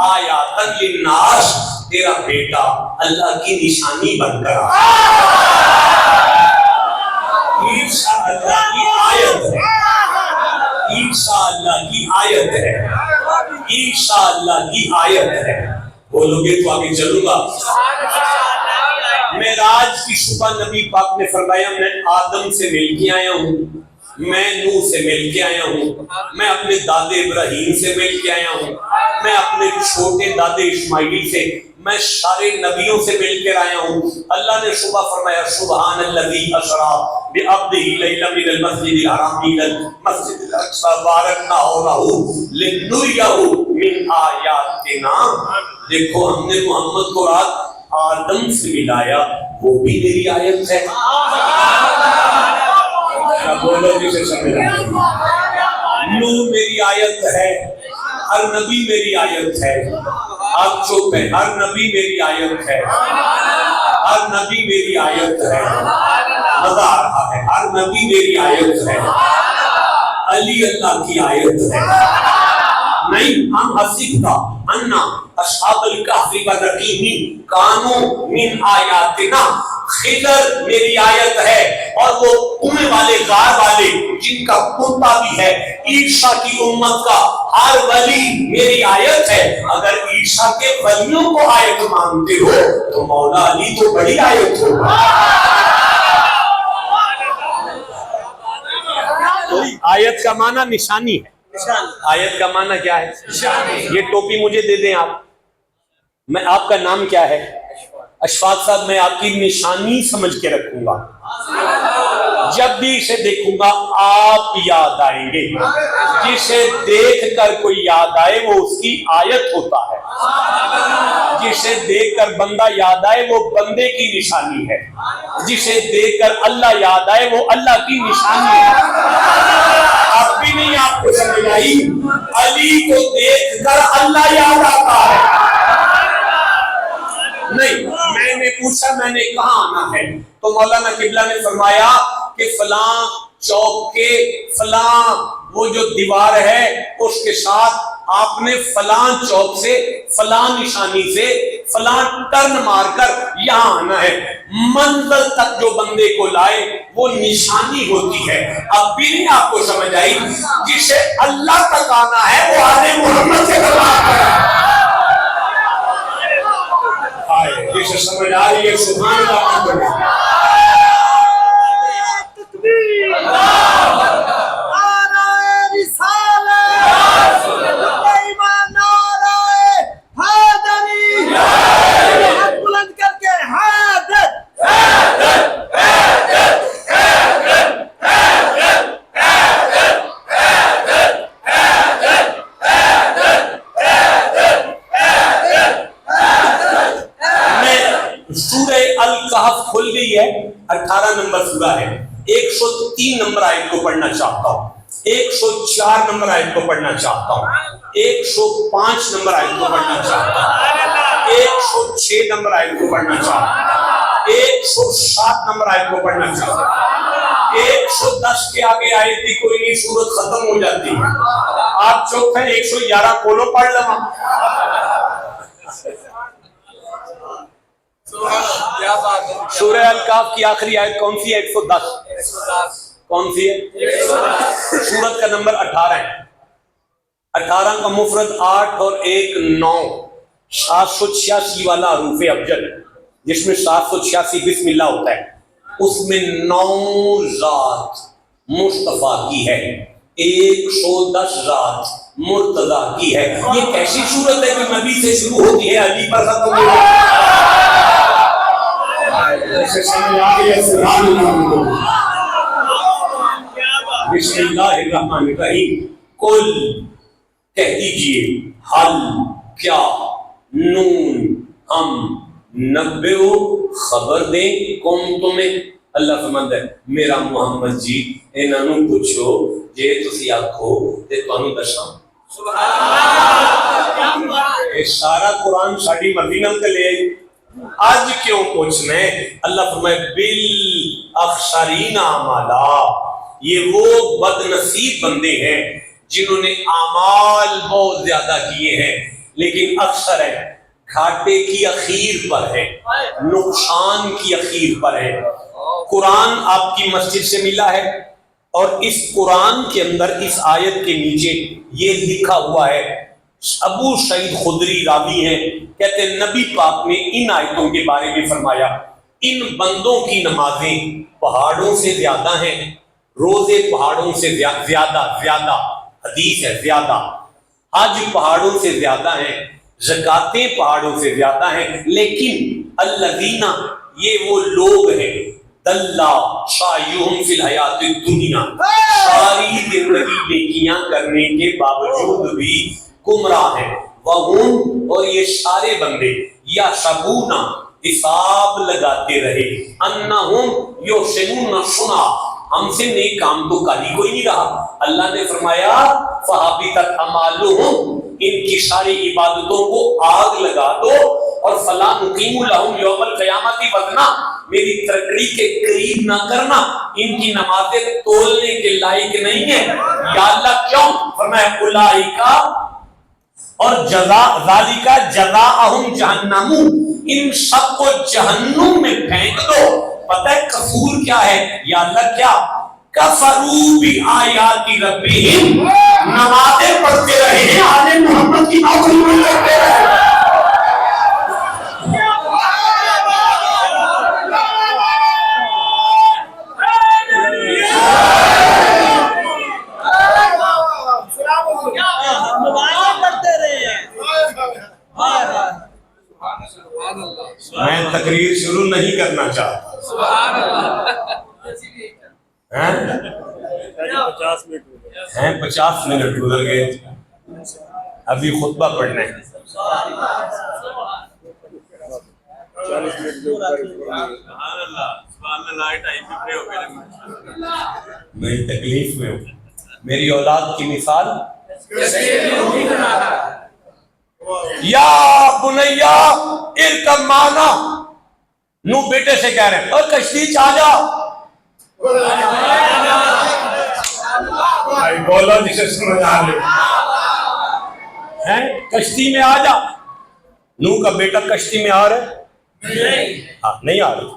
آیَاتً لِلنَّاسِ، تیرا بیٹا اللہ کی نشانی بن کر عیسیٰ اللہ کی آیت ہے. عیسیٰ اللہ کی آیت ہے. عیسیٰ اللہ کی آیت ہے. بولو گے تو آگے چلوں گا. معراج کی صبح نبی پاک نے فرمایا میں آدم سے مل کے آیا ہوں، میں نوح سے مل کے آیا ہوں، میں اپنے دادے ابراہیم سے مل کے آیا ہوں، میں اپنے چھوٹے دادے اسماعیل سے، میں سارے نبیوں سے مل کر آیا ہوں. اللہ نے صبح فرمایا سبحان الذی اسریٰ بعبدہ لیلا من المسجد الحرام الی المسجد الاقصی بارکنا حولہ لنریہ من آیاتنا. دیکھو ہم نے محمد کو رات آدم سے ملایا، وہ بھی میری آیت ہے. بولو جسے سمجھ آئے. نوح میری آیت ہے، ہر نبی میری آیت ہے. آپ چپ ہے. ہر نبی میری آیت ہے, ہر نبی میری آیت ہے. مزہ آ رہا ہے. ہر نبی میری آیت ہے, علی اللہ کی آیت ہے. نہیں, ہم حسیبتا انا اصحاب الکہف والرقیم کانوا من آیاتنا, خضر میری آیت ہے اور وہ کنویں والے غار والے جن کا کنواں بھی ہے. عیسیٰ کی امت کا ہر ولی میری آیت ہے. اگر عیسیٰ کے ولیوں کو آیت مانتے ہو تو مولا علی تو بڑی آیت ہوگا. آیت کا معنی نشانی ہے. آیت کا معنی کیا ہے؟ یہ ٹوپی مجھے دے دیں آپ. میں, آپ کا نام کیا ہے؟ اشفاق صاحب. میں آپ کی نشانی سمجھ کے رکھوں گا. جب بھی اسے دیکھوں گا آپ یاد آئیں گے. جسے دیکھ کر کوئی یاد آئے وہ اس کی آیت ہوتا ہے. جسے دیکھ کر بندہ یاد آئے وہ بندے کی نشانی ہے. جسے دیکھ کر اللہ یاد آئے وہ اللہ کی نشانی ہے. اب بھی نہیں آپ کو سمجھ آئی؟ علی کو دیکھ کر اللہ یاد آتا ہے. نہیں, میں نے پوچھا میں نے کہاں آنا ہے تو مولانا قبلہ نے فرمایا کہ فلاں چوک کے فلاں وہ جو دیوار ہے اس کے ساتھ آپ نے فلاں چوک سے فلاں نشانی سے فلاں ٹرن مار کر یہاں آنا ہے. منزل تک جو بندے کو لائے وہ نشانی ہوتی ہے. اب بھی نہیں آپ کو سمجھ آئی؟ جسے اللہ تک آنا ہے وہ آنے محمد سے جسے سمجھ آ رہی ہے سبحان اللہ. کھل گئی ہے. 18 نمبر سورہ ہے. 103 نمبر آیت کو پڑھنا چاہتا ہوں, 104 نمبر آیت کو پڑھنا چاہتا ہوں, 105 نمبر آیت کو پڑھنا چاہتا ہوں, 106 نمبر آیت کو پڑھنا چاہتا ہوں, 107 نمبر آیت کو پڑھنا چاہتا ہوں. 110 کے آگے آیت بھی کوئی نہیں, سورت ختم ہو جاتی ہے. آپ چوک ہیں 111 کھولو پڑھ لو. سورہ الکاف کی آخری آیت کون سی ہے؟ 110. کون سی ہے؟ سورت کا نمبر 18 ہے. 18 کا مفرد 8 اور 1 9. 786 والا حروف ابجد جس میں 786 بسم اللہ ہوتا ہے, اس میں 9 ذات مصطفیٰ کی ہے, 110 ذات مرتضیٰ کی ہے. یہ کیسی صورت ہے کہ نبی سے شروع ہوتی ہے علی پر ختم ہوتی ہے. بسم اللہ الرحمن الرحیم. کل کہہ دیجئے حل کیا نون ہم نبئو خبر دیں کون تمہیں. اللہ فرماتا ہے میرا محمد جی انہاں نوں پوچھو جے تسی آکھو تے تانوں دساں. یہ سارا قرآن ساڈی مرضی نال تے لے آئی. آج کیوں پوچھنا ہے؟ اللہ فرمائے بالاخسرین اعمالا. یہ وہ بد نصیب بندے ہیں جنہوں نے اعمال بہت زیادہ کیے ہیں لیکن اکثر ہے گھاٹے کی اخیر پر ہے, نقصان کی اخیر پر ہے. قرآن آپ کی مسجد سے ملا ہے اور اس قرآن کے اندر اس آیت کے نیچے یہ لکھا ہوا ہے. ابو سعید خدری راوی ہیں, کہتے ہیں نبی پاک نے ان آیتوں کے بارے میں فرمایا ان بندوں کی نمازیں پہاڑوں سے زیادہ ہیں, روزے پہاڑوں سے زیادہ حدیث ہے زیادہ, حج پہاڑوں سے زیادہ ہیں, زکاتیں پہاڑوں سے زیادہ ہیں, لیکن الذین یہ وہ لوگ ہیں دلّا سعیہم فی الحیات الدنیا, ساری زندگی نیکیاں کرنے کے باوجود بھی گمراہ ہیں. وہم اور یہ سارے بندے یا شبونا حساب لگاتے رہے انہم یحسنون صنعا, ہم سے نیک کام تو کر ہی کوئی نہیں رہا. اللہ نے فرمایا فحبطت اعمالہم, ان کی ساری عبادتوں کو آگ لگا دو اور فلا نقیم لہم یوم القیامت وزنا، میری ترکڑی کے قریب نہ کرنا، ان کی نمازیں تولنے کے لائق نہیں ہے۔ یا اللہ کیوں؟ فرمایا اولئکا، اور جزا ذالکا جزاءہم جہنم، ان سب کو جہنم میں پھینک دو۔ پتہ ہے قصور کیا ہے؟ یا اللہ کیا؟ کفروا بآیات ربہم، نمازیں پڑھتے رہے ہیں، آل محمد کی نوکری میں کرتے رہے۔ میں تقریر شروع نہیں کرنا چاہتا، 50 منٹ گزر گئے، ابھی خطبہ پڑھنا ہے۔ میں تکلیف میں ہوں، میری اولاد کی مثال یا بنیا ارکب معنا، نو بیٹے سے کہہ رہے ہیں اور کشتی چاہ جا، بولو جسے سمجھ آ رہے ہیں، کشتی میں آ جا۔ نو کا بیٹا کشتی میں آ رہا ہے؟ نہیں آ رہا۔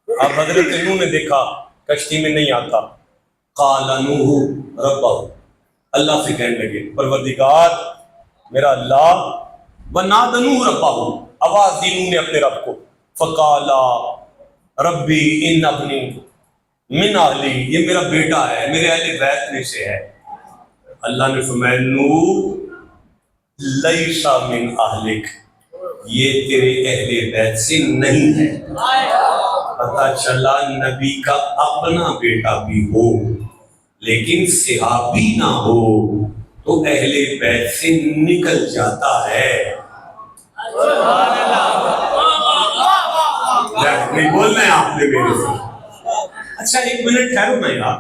اب حضرت نو نے دیکھا کشتی میں نہیں آتا، قال نوح ربہ، اللہ سے کہنے لگے پروردگار میرا اللہ، ونادى نوح ربہ، آواز دی نوح نے اپنے رب کو، فقالا ربی ان ابنی من اہلی، یہ میرا بیٹا ہے، میرے اہل بیت میں سے ہے۔ اللہ نے فرمایا نوح لیس من اہلک، یہ تیرے اہل بیت سے نہیں ہے۔ پتہ چلا نبی کا اپنا بیٹا بھی ہو لیکن صحابی نہ ہو تو اہل بیت سے نکل جاتا ہے۔ نہیں بولنا ہے آپ نے میرے سے؟ اچھا ایک منٹ ٹھہرو میں یار،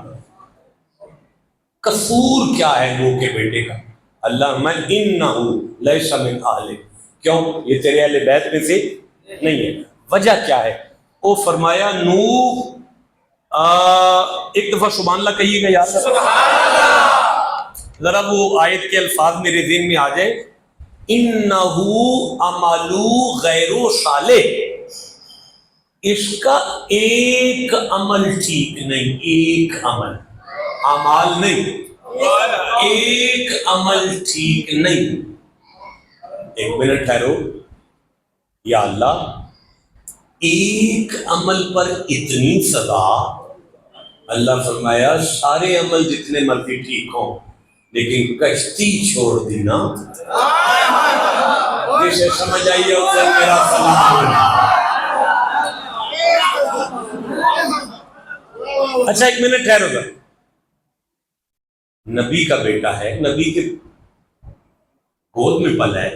قصور کیا ہے نوح کے بیٹے کا؟ اللہ میں انہو لیس من اہلک، کیوں یہ تیرے اہل بیت میں سے نہیں ہے؟ وجہ کیا ہے؟ وہ فرمایا نوح، ایک دفعہ سبحان اللہ کہیے گا یار، ذرا وہ آیت کے الفاظ میرے ذہن میں آ جائے، انہو عملو غیر صالح، اس کا ایک عمل ٹھیک نہیں، ایک عمل، اعمال نہیں، ایک عمل ٹھیک نہیں۔ ایک منٹ ٹھہرو، یا اللہ ایک عمل پر اتنی سزا؟ اللہ فرمایا سارے عمل جتنے مرضی ٹھیک ہوں لیکن کشتی چھوڑ دینا، جسے سمجھ آئیے ادھر میرا سلام۔ اچھا ایک منٹ ٹھہرو گا، نبی کا بیٹا ہے، نبی کے گود میں پلا ہے،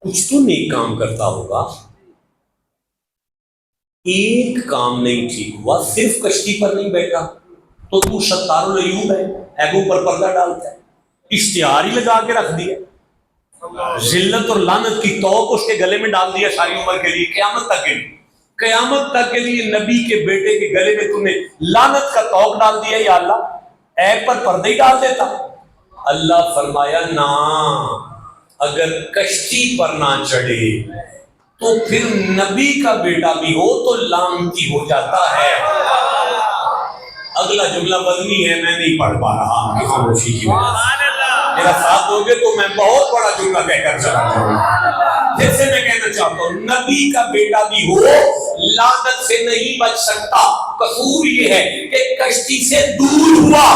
کچھ تو نیک کام کرتا ہوگا، ایک کام نہیں ٹھیک ہوا، صرف کشتی پر نہیں بیٹھا تو تو ستار العیوب ہے، ایگو پر پردہ ڈالتا ہے، اشتہار ہی لگا کے رکھ دیا، ذلت اور لعنت کی توق اس کے گلے میں ڈال دیا ساری عمر کے لیے، قیامت تک کے لیے، قیامت تک کے لیے نبی کے بیٹے کے گلے میں تم نے لعنت کا توق ڈال دیا۔ یا اللہ ایب پر پردہ ہی ڈال دیتا۔ اللہ فرمایا نا، اگر کشتی پر نہ چڑھے تو پھر نبی کا بیٹا بھی ہو تو لعنتی ہو جاتا ہے۔ اگلا جملہ وزنی ہے، میں نہیں پڑھ پا رہا خاموشی کی وجہ سے، میرا ساتھ دو گے تو میں بہت بڑا جملہ کہہ کر چلا جاؤں۔ جیسے میں کہنا چاہتا ہوں نبی کا بیٹا بھی ہو لعنت سے نہیں بچ سکتا، قصور یہ ہے کہ کشتی سے دور ہوا۔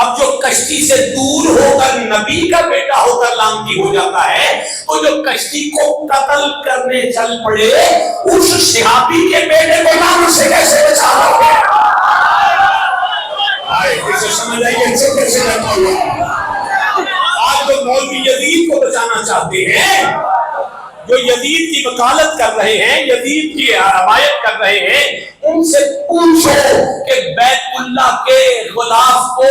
اب جو کشتی سے دور ہو کر نبی کا بیٹا ہو کر لعنتی ہو جاتا ہے تو جو کشتی کو قتل کرنے چل پڑے اس صحابی کے بیٹے کو لعنت سے کیسے بچا لو گے؟ اسے سمجھ آئیے اسے کیسے کرتا ہوا؟ آج جو مولوی یزید کو بچانا چاہتے ہیں، جو یزید کی وکالت کر رہے ہیں، یزید کی حمایت کر رہے ہیں، ان سے پوچھو کہ بیت اللہ کے غلاف کو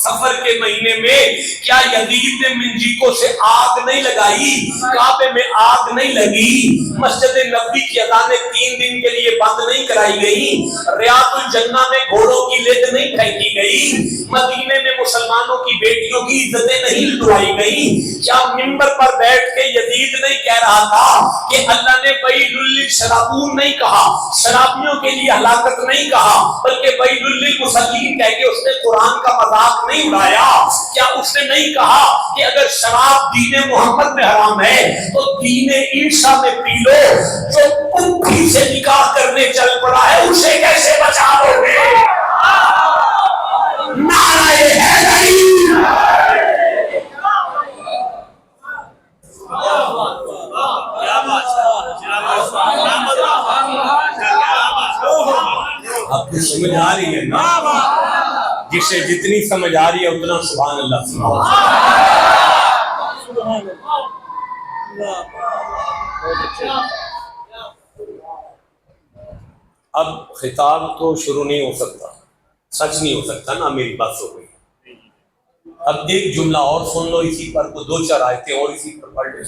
سفر کے مہینے میں کیا یزید نے منجیکوں سے آگ نہیں لگائی؟ کعبے میں آگ نہیں لگی؟ مسجد نبوی کی اذانیں 3 دن کے لیے بند نہیں کرائی گئی؟ ریاض الجنہ میں گھوڑوں کی لت نہیں پھینکی گئی؟ مدینے میں مسلمانوں کی بیٹیوں کی عزتیں نہیں لٹوائی گئی؟ کیا منبر پر بیٹھ کے یزید نہیں کہہ رہا تھا کہ اللہ نے ویل للشرابون نہیں کہا، شرابیوں کے لیے ہلاکت نہیں کہا، بلکہ ویل للمصلین کہہ کے اس نے قرآن کا مذاق نہیں اڑایا؟ کیا اس نے نہیں کہا کہ اگر شراب دین محمد میں حرام ہے تو دین عیسیٰ میں پی لو؟ جو پنکھی سے نکاح کرنے چل پڑا ہے اسے کیسے بچا لو گے؟ نعرہ حیدری! آپ کو سمجھ آ رہی ہے نا؟ جسے جتنی سمجھ آ رہی ہے اتنا سبحان اللہ سناؤ۔ اب خطاب تو شروع نہیں ہو سکتا، سچ نہیں ہو سکتا نا، میری بات ہو گئی۔ اب ایک جملہ اور سن لو اسی پر، کو 2-4 آیتیں اور اسی پر پڑھ لیں۔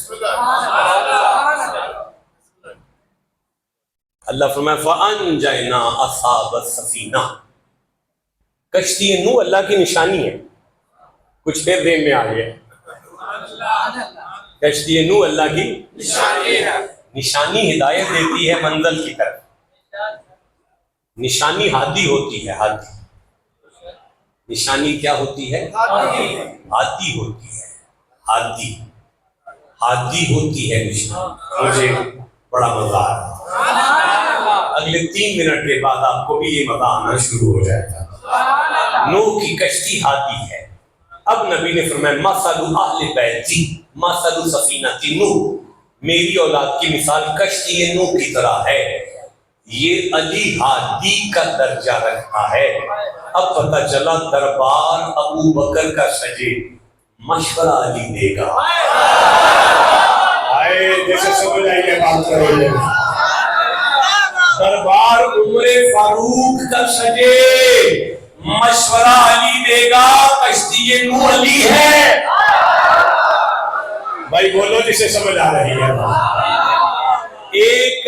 اللہ فرمائے فَأَنْجَيْنَا أَصْحَابَ السَّفِينَةِ، کشتی نوح اللہ کی نشانی ہے۔ کچھ پھر ذہن میں آ گیا، کشتی نوح اللہ کی نشانی ہے، نشانی ہدایت دیتی ہے منزل کی طرف، نشانی ہادی ہوتی ہے، ہادی نشانی کیا ہوتی ہے؟ ہادی ہوتی ہے، ہادی ہادی ہوتی ہے نشانی۔ مجھے بڑا مزہ آ رہا، اگلے 3 منٹ کے بعد آپ کو بھی یہ مزہ آنا شروع ہو جائے گا۔ نوح کی کشتی ہادی ہے۔ اب نبی نے فرمایا مثل اہل بیتی مثل سفینۃ نوح، میری اولاد کی مثال کشتی نوح کی طرح ہے۔ یہ علی ہادی کا درجہ رکھتا ہے۔ اب پتہ چلا دربار ابو بکر کا سجے، مشورہ علی دے گا۔ آئے جیسے سمجھ آئیے بات کرو گے۔ دربار عمر فاروق کا سجے، مشورہ علی دے گا، کشتی نوح علی ہے۔ بھائی بولو جسے سمجھ آ رہی ہے۔ ایک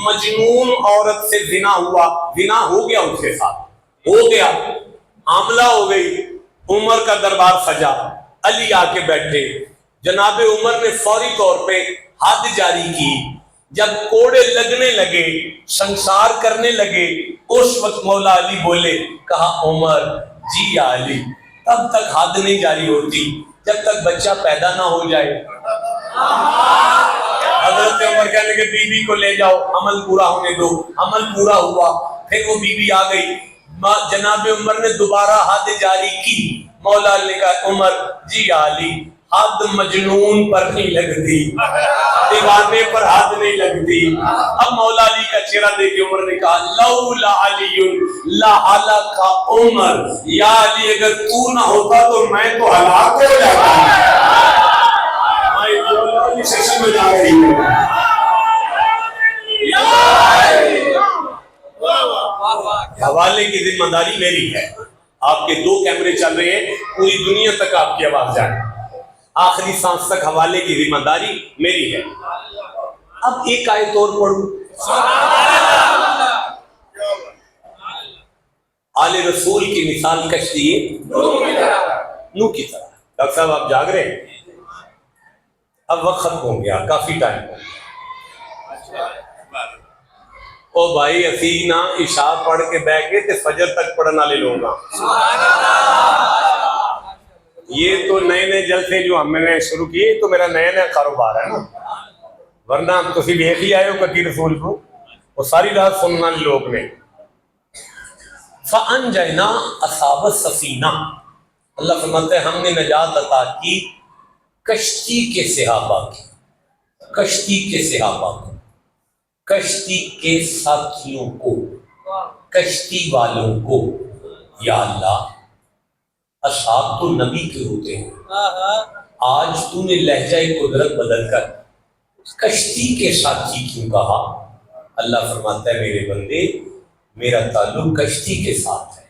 مجنون عورت سے زنا ہوا، زنا ہو گیا، اس کے ساتھ ہو گیا، حاملہ ہو گئی، عمر کا دربار سجا، علی آ کے بیٹھے، جناب عمر نے فوری طور پہ حد جاری کی۔ جب کوڑے لگنے لگے، سنسار کرنے لگے، اس وقت مولا علی بولے، کہا عمر جی یا علی، تب تک حد نہیں جاری ہوتی جب تک بچہ پیدا نہ ہو جائے۔ حضرت عمر کہنے کہ بی بی کو لے جاؤ، عمل پورا ہونے دو، عمل پورا ہوا، پھر وہ بی بی آ گئی، جناب عمر نے دوبارہ حد جاری کی۔ مولا علی نے کہا عمر جی علی، حد مجنون پر نہیں لگتی، دیوانے پر حد نہیں لگتی۔ اب مولا علی کا چہرہ دیکھ کے عمر نے کہا لولا علی لہلک عمر، یا علی اگر تو نہ ہوتا تو میں تو ہلاک ہو جاتا۔ سے سمجھ آ رہی ہے۔ حوالے کی ذمہ داری میری ہے۔ آپ کے 2 کیمرے چل رہے ہیں، پوری دنیا تک آپ کی آواز جائے، آخری سانس تک حوالے کی ذمہ داری میری ہے۔ اب ایک آیت اور پڑھوں، آل رسول کی مثال کشتی نوح کی طرح۔ ڈاکٹر صاحب آپ جاگ رہے ہیں؟ اب وقت ختم ہو گیا، کافی ٹائم ہو گیا۔ او بھائی اسی نہ عشاء پڑھ کے بیٹھ کے فجر تک پڑھنا لے لوں گا۔ یہ تو نئے جلسے جو ہم نے شروع کیے تو میرا نیا کاروبار ہے نا، ورنہ تو صرف ایک ہی آئے ہو کتی رسول کو، وہ ساری رات سننا لوگ نے۔ فَأَنْجَيْنَا أَصْحَابَ السَّفِينَةِ، اللہ فرماتے ہیں ہم نے نجات عطا کی کشتی کے صحابہ کی، کشتی کے صحابہ کو، کشتی کے ساتھیوں کو، کشتی والوں کو۔ یا اللہ، اصحاب تو نبی کے ہوتے ہیں، آج تو نے لہجہ قدرت بدل کر کشتی کے ساتھی کیوں کہا؟ اللہ فرماتا ہے میرے بندے، میرا تعلق کشتی کے ساتھ ہے،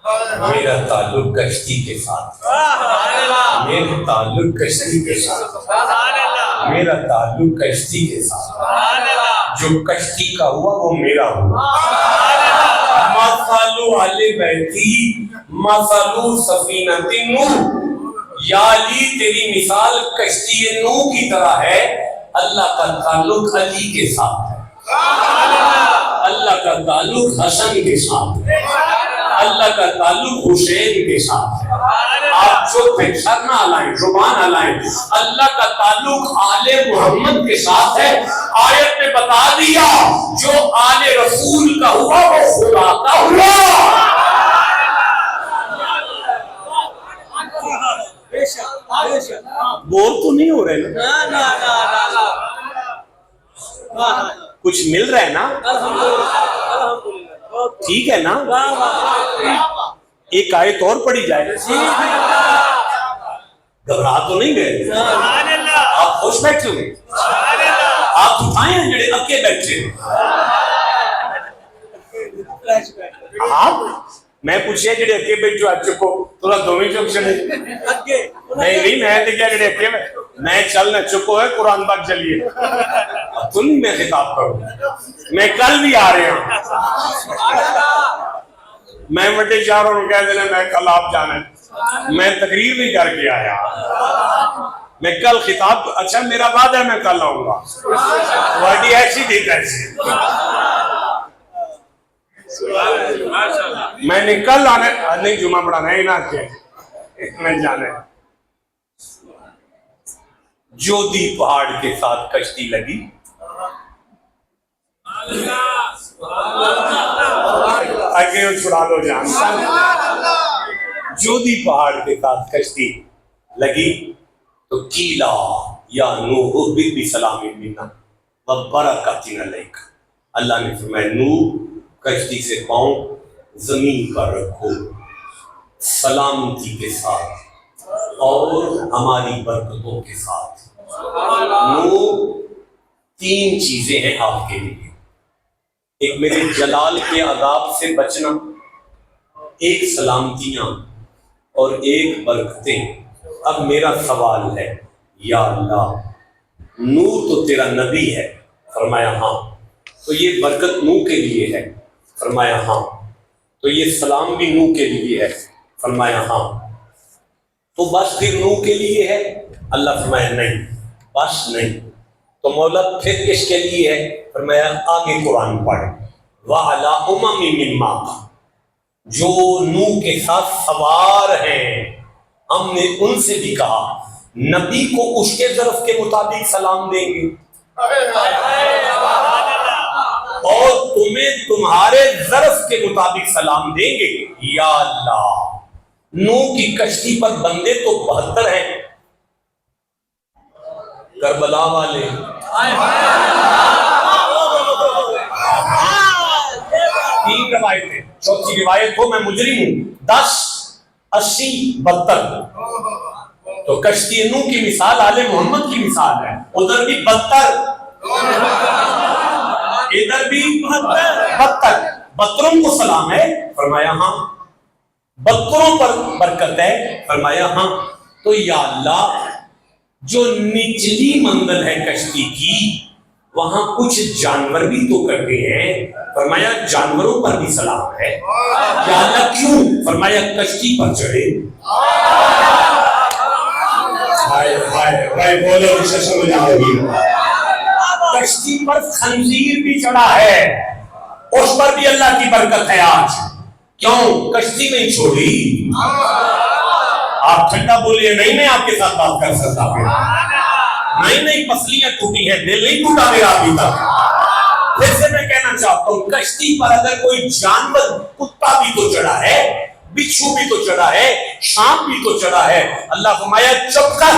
میرا تعلق کشتی کے ساتھ ہے، میرا تعلق کشتی کے ساتھ ہے، میرا تعلق کشتی کے ساتھ ہے، جو کشتی کا ہوا وہ میرا ہوا۔ مثل اہل بیتی مثل سفینۃ نوح، یا علی تیری مثال کشتی نوح کی طرح ہے۔ اللہ کا تعلق علی کے ساتھ ہے، اللہ کا تعلق حسن کے ساتھ ہے، اللہ کا تعلق حسین کے ساتھ ہے۔ آپ جو سر نہ ہلائیں، زبان ہلائیں، اللہ کا تعلق آل محمد کے ساتھ ہے۔ آیت میں بتا دیا جو آل رسول کا ہوا وہ خدا کا ہوا۔ بور تو نہیں ہو رہے نا؟ کچھ مل رہا ہے نا؟ ٹھیک ہے نا؟ ایک آیت اور پڑھی جائے، گھبرا تو نہیں گئے؟ آپ خوش بیٹھے ہوئے؟ آپ اٹھائے ہیں جڑے اکے بیٹھے ہیں؟ آپ میں پوچھے جڑے اکے بیٹھے ہو چکو تھوڑا دوویں چک چلے نہیں میں تو کیا جڑے اکے میں چلنا چکو ہے قرآن پاک چلیے تو نہیں میں خطاب کروں، میں کل بھی آ رہے ہوں، میں وڈے چاروں کو کہہ دینا میں کل آپ جانا ہے، میں تقریر نہیں کر کے آیا، میں کل خطاب، اچھا میرا بعد ہے میں کل آؤں گا، وڈی ایسی تھی کیسی میں نے کل آنے نہیں جمعہ پڑھانا ہے نہ کہ میں جانا ہے۔ جودی پہاڑ کے ساتھ کشتی لگی، آگے چھڑا دو جان، جودی پہاڑ کے ساتھ کشتی لگی تو کیلا یا نوح بسلام منا وبرکات علیک، اللہ نے فرمایا نوح کشتی سے پاؤں زمین پر رکھو سلامتی کے ساتھ اور ہماری برکتوں کے ساتھ۔ نوح تین چیزیں ہیں آپ کے لیے، ایک میرے جلال کے عذاب سے بچنا، ایک سلامتیاں اور ایک برکتیں۔ اب میرا سوال ہے یا اللہ نوح تو تیرا نبی ہے، فرمایا ہاں، تو یہ برکت نوح کے لیے ہے، فرمایا ہاں، تو یہ سلام بھی نوح کے لیے ہے، فرمایا ہاں، تو بس پھر نوح کے لیے ہے؟ اللہ فرمایا نہیں، بس نہیں، تو مولا پھر کس کے لیے ہے؟ فرمایا آگے قرآن پڑھ، وَعَلَىٰ أُمَمٍ مِّن مَّعَهُ، جو نوح کے ساتھ سوار ہیں ہم نے ان سے بھی کہا نبی کو اس کے ظرف کے مطابق سلام دیں گے اور تمہیں تمہارے ظرف کے مطابق سلام دیں گے۔ یا اللہ نوح کی کشتی پر بندے تو 72 ہیں، کربلا والے تین روایتیں، چوتھی روایت ہو میں مجرم ہوں، 10 80 72، تو کشتی نوح کی مثال آل محمد کی مثال ہے، ادھر بھی 72 ادھر بھی 72، 72 کو سلام ہے، فرمایا ہاں، 72 پر برکت ہے، فرمایا ہاں، تو یا اللہ جو نچلی منزل ہے کشتی کی وہاں کچھ جانور بھی تو کرتے ہیں، فرمایا جانوروں پر بھی سلام ہے، یا اللہ کیوں؟ فرمایا کشتی پر چڑھے، بھائی بولو اسے سمجھ آئے گی، کشتی پر خنزیر بھی چڑھا ہے، اس پر بھی اللہ کی برکت ہے آج، کیوں؟ کشتی میں چھوڑی۔ آپ ٹھنڈا بولیے نہیں میں آپ کے ساتھ بات کر سکتا ہوں، نہیں پسلیاں ٹوٹی ہیں، دل نہیں ٹوٹا میرا ابھی تک۔ پھر سے میں کہنا چاہتا ہوں کشتی پر اگر کوئی جانور، کتا بھی تو چڑھا ہے، بچھو بھی تو چڑھا ہے، سانپ بھی تو چڑھا ہے، اللہ فرمایا چپ کر،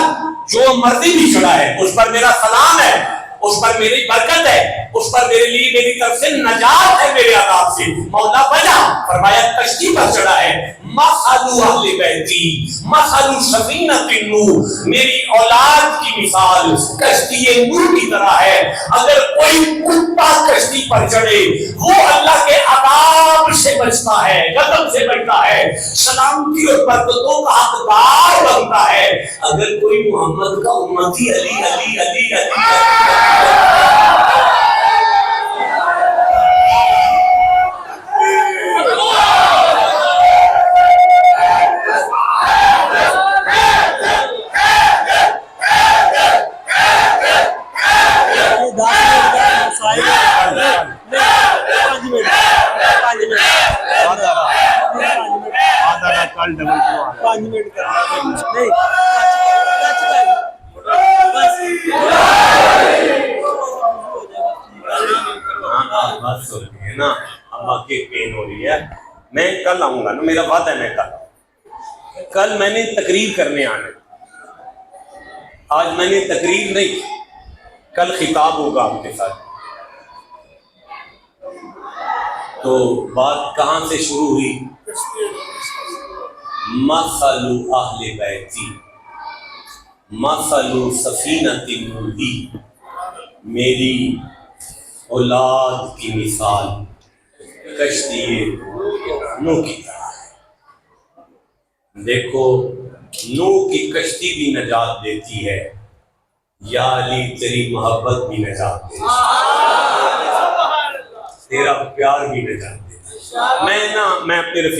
جو مرضی بھی چڑھا ہے اس پر میرا سلام ہے، اس پر میری برکت ہے، اس پر میرے لیے میری طرف سے نجات ہے میرے عذاب سے، مولا بجا، فرمایا کشتی پر چڑھا ہے، مثل اہل بیتی مثل سفینۃ نوح، میری اولاد کی مثال کشتی نوح کی طرح ہے۔ اگر کوئی کتا کشتی پر چڑھے وہ اللہ کے عذاب سے بچتا ہے، غضب سے بچتا ہے، سلامتی اور برکتوں کا حقدار بنتا ہے۔ اگر کوئی محمد کا امتی علی علی علی بات ہو رہی ہے نا، اب واقعی پین ہو رہی ہے۔ میں کل آؤں گا نا، میرا وعدہ ہے، میں کل میں نے تقریر کرنے آنا ہے۔ آج میں نے تقریر نہیں، کل خطاب ہوگا آپ کے ساتھ۔ تو بات کہاں سے شروع ہوئی؟ مثل اہل بیتی مثل سفینۃ نوح، میری اولاد کی مثال کشتی نوح کی طرح ہے۔ دیکھو نوح کی کشتی بھی نجات دیتی ہے، یا علی تیری محبت بھی نجات دیتی ہے، تیرا پیار بھی نجات دیتا ہے۔ میں اپنے رفیق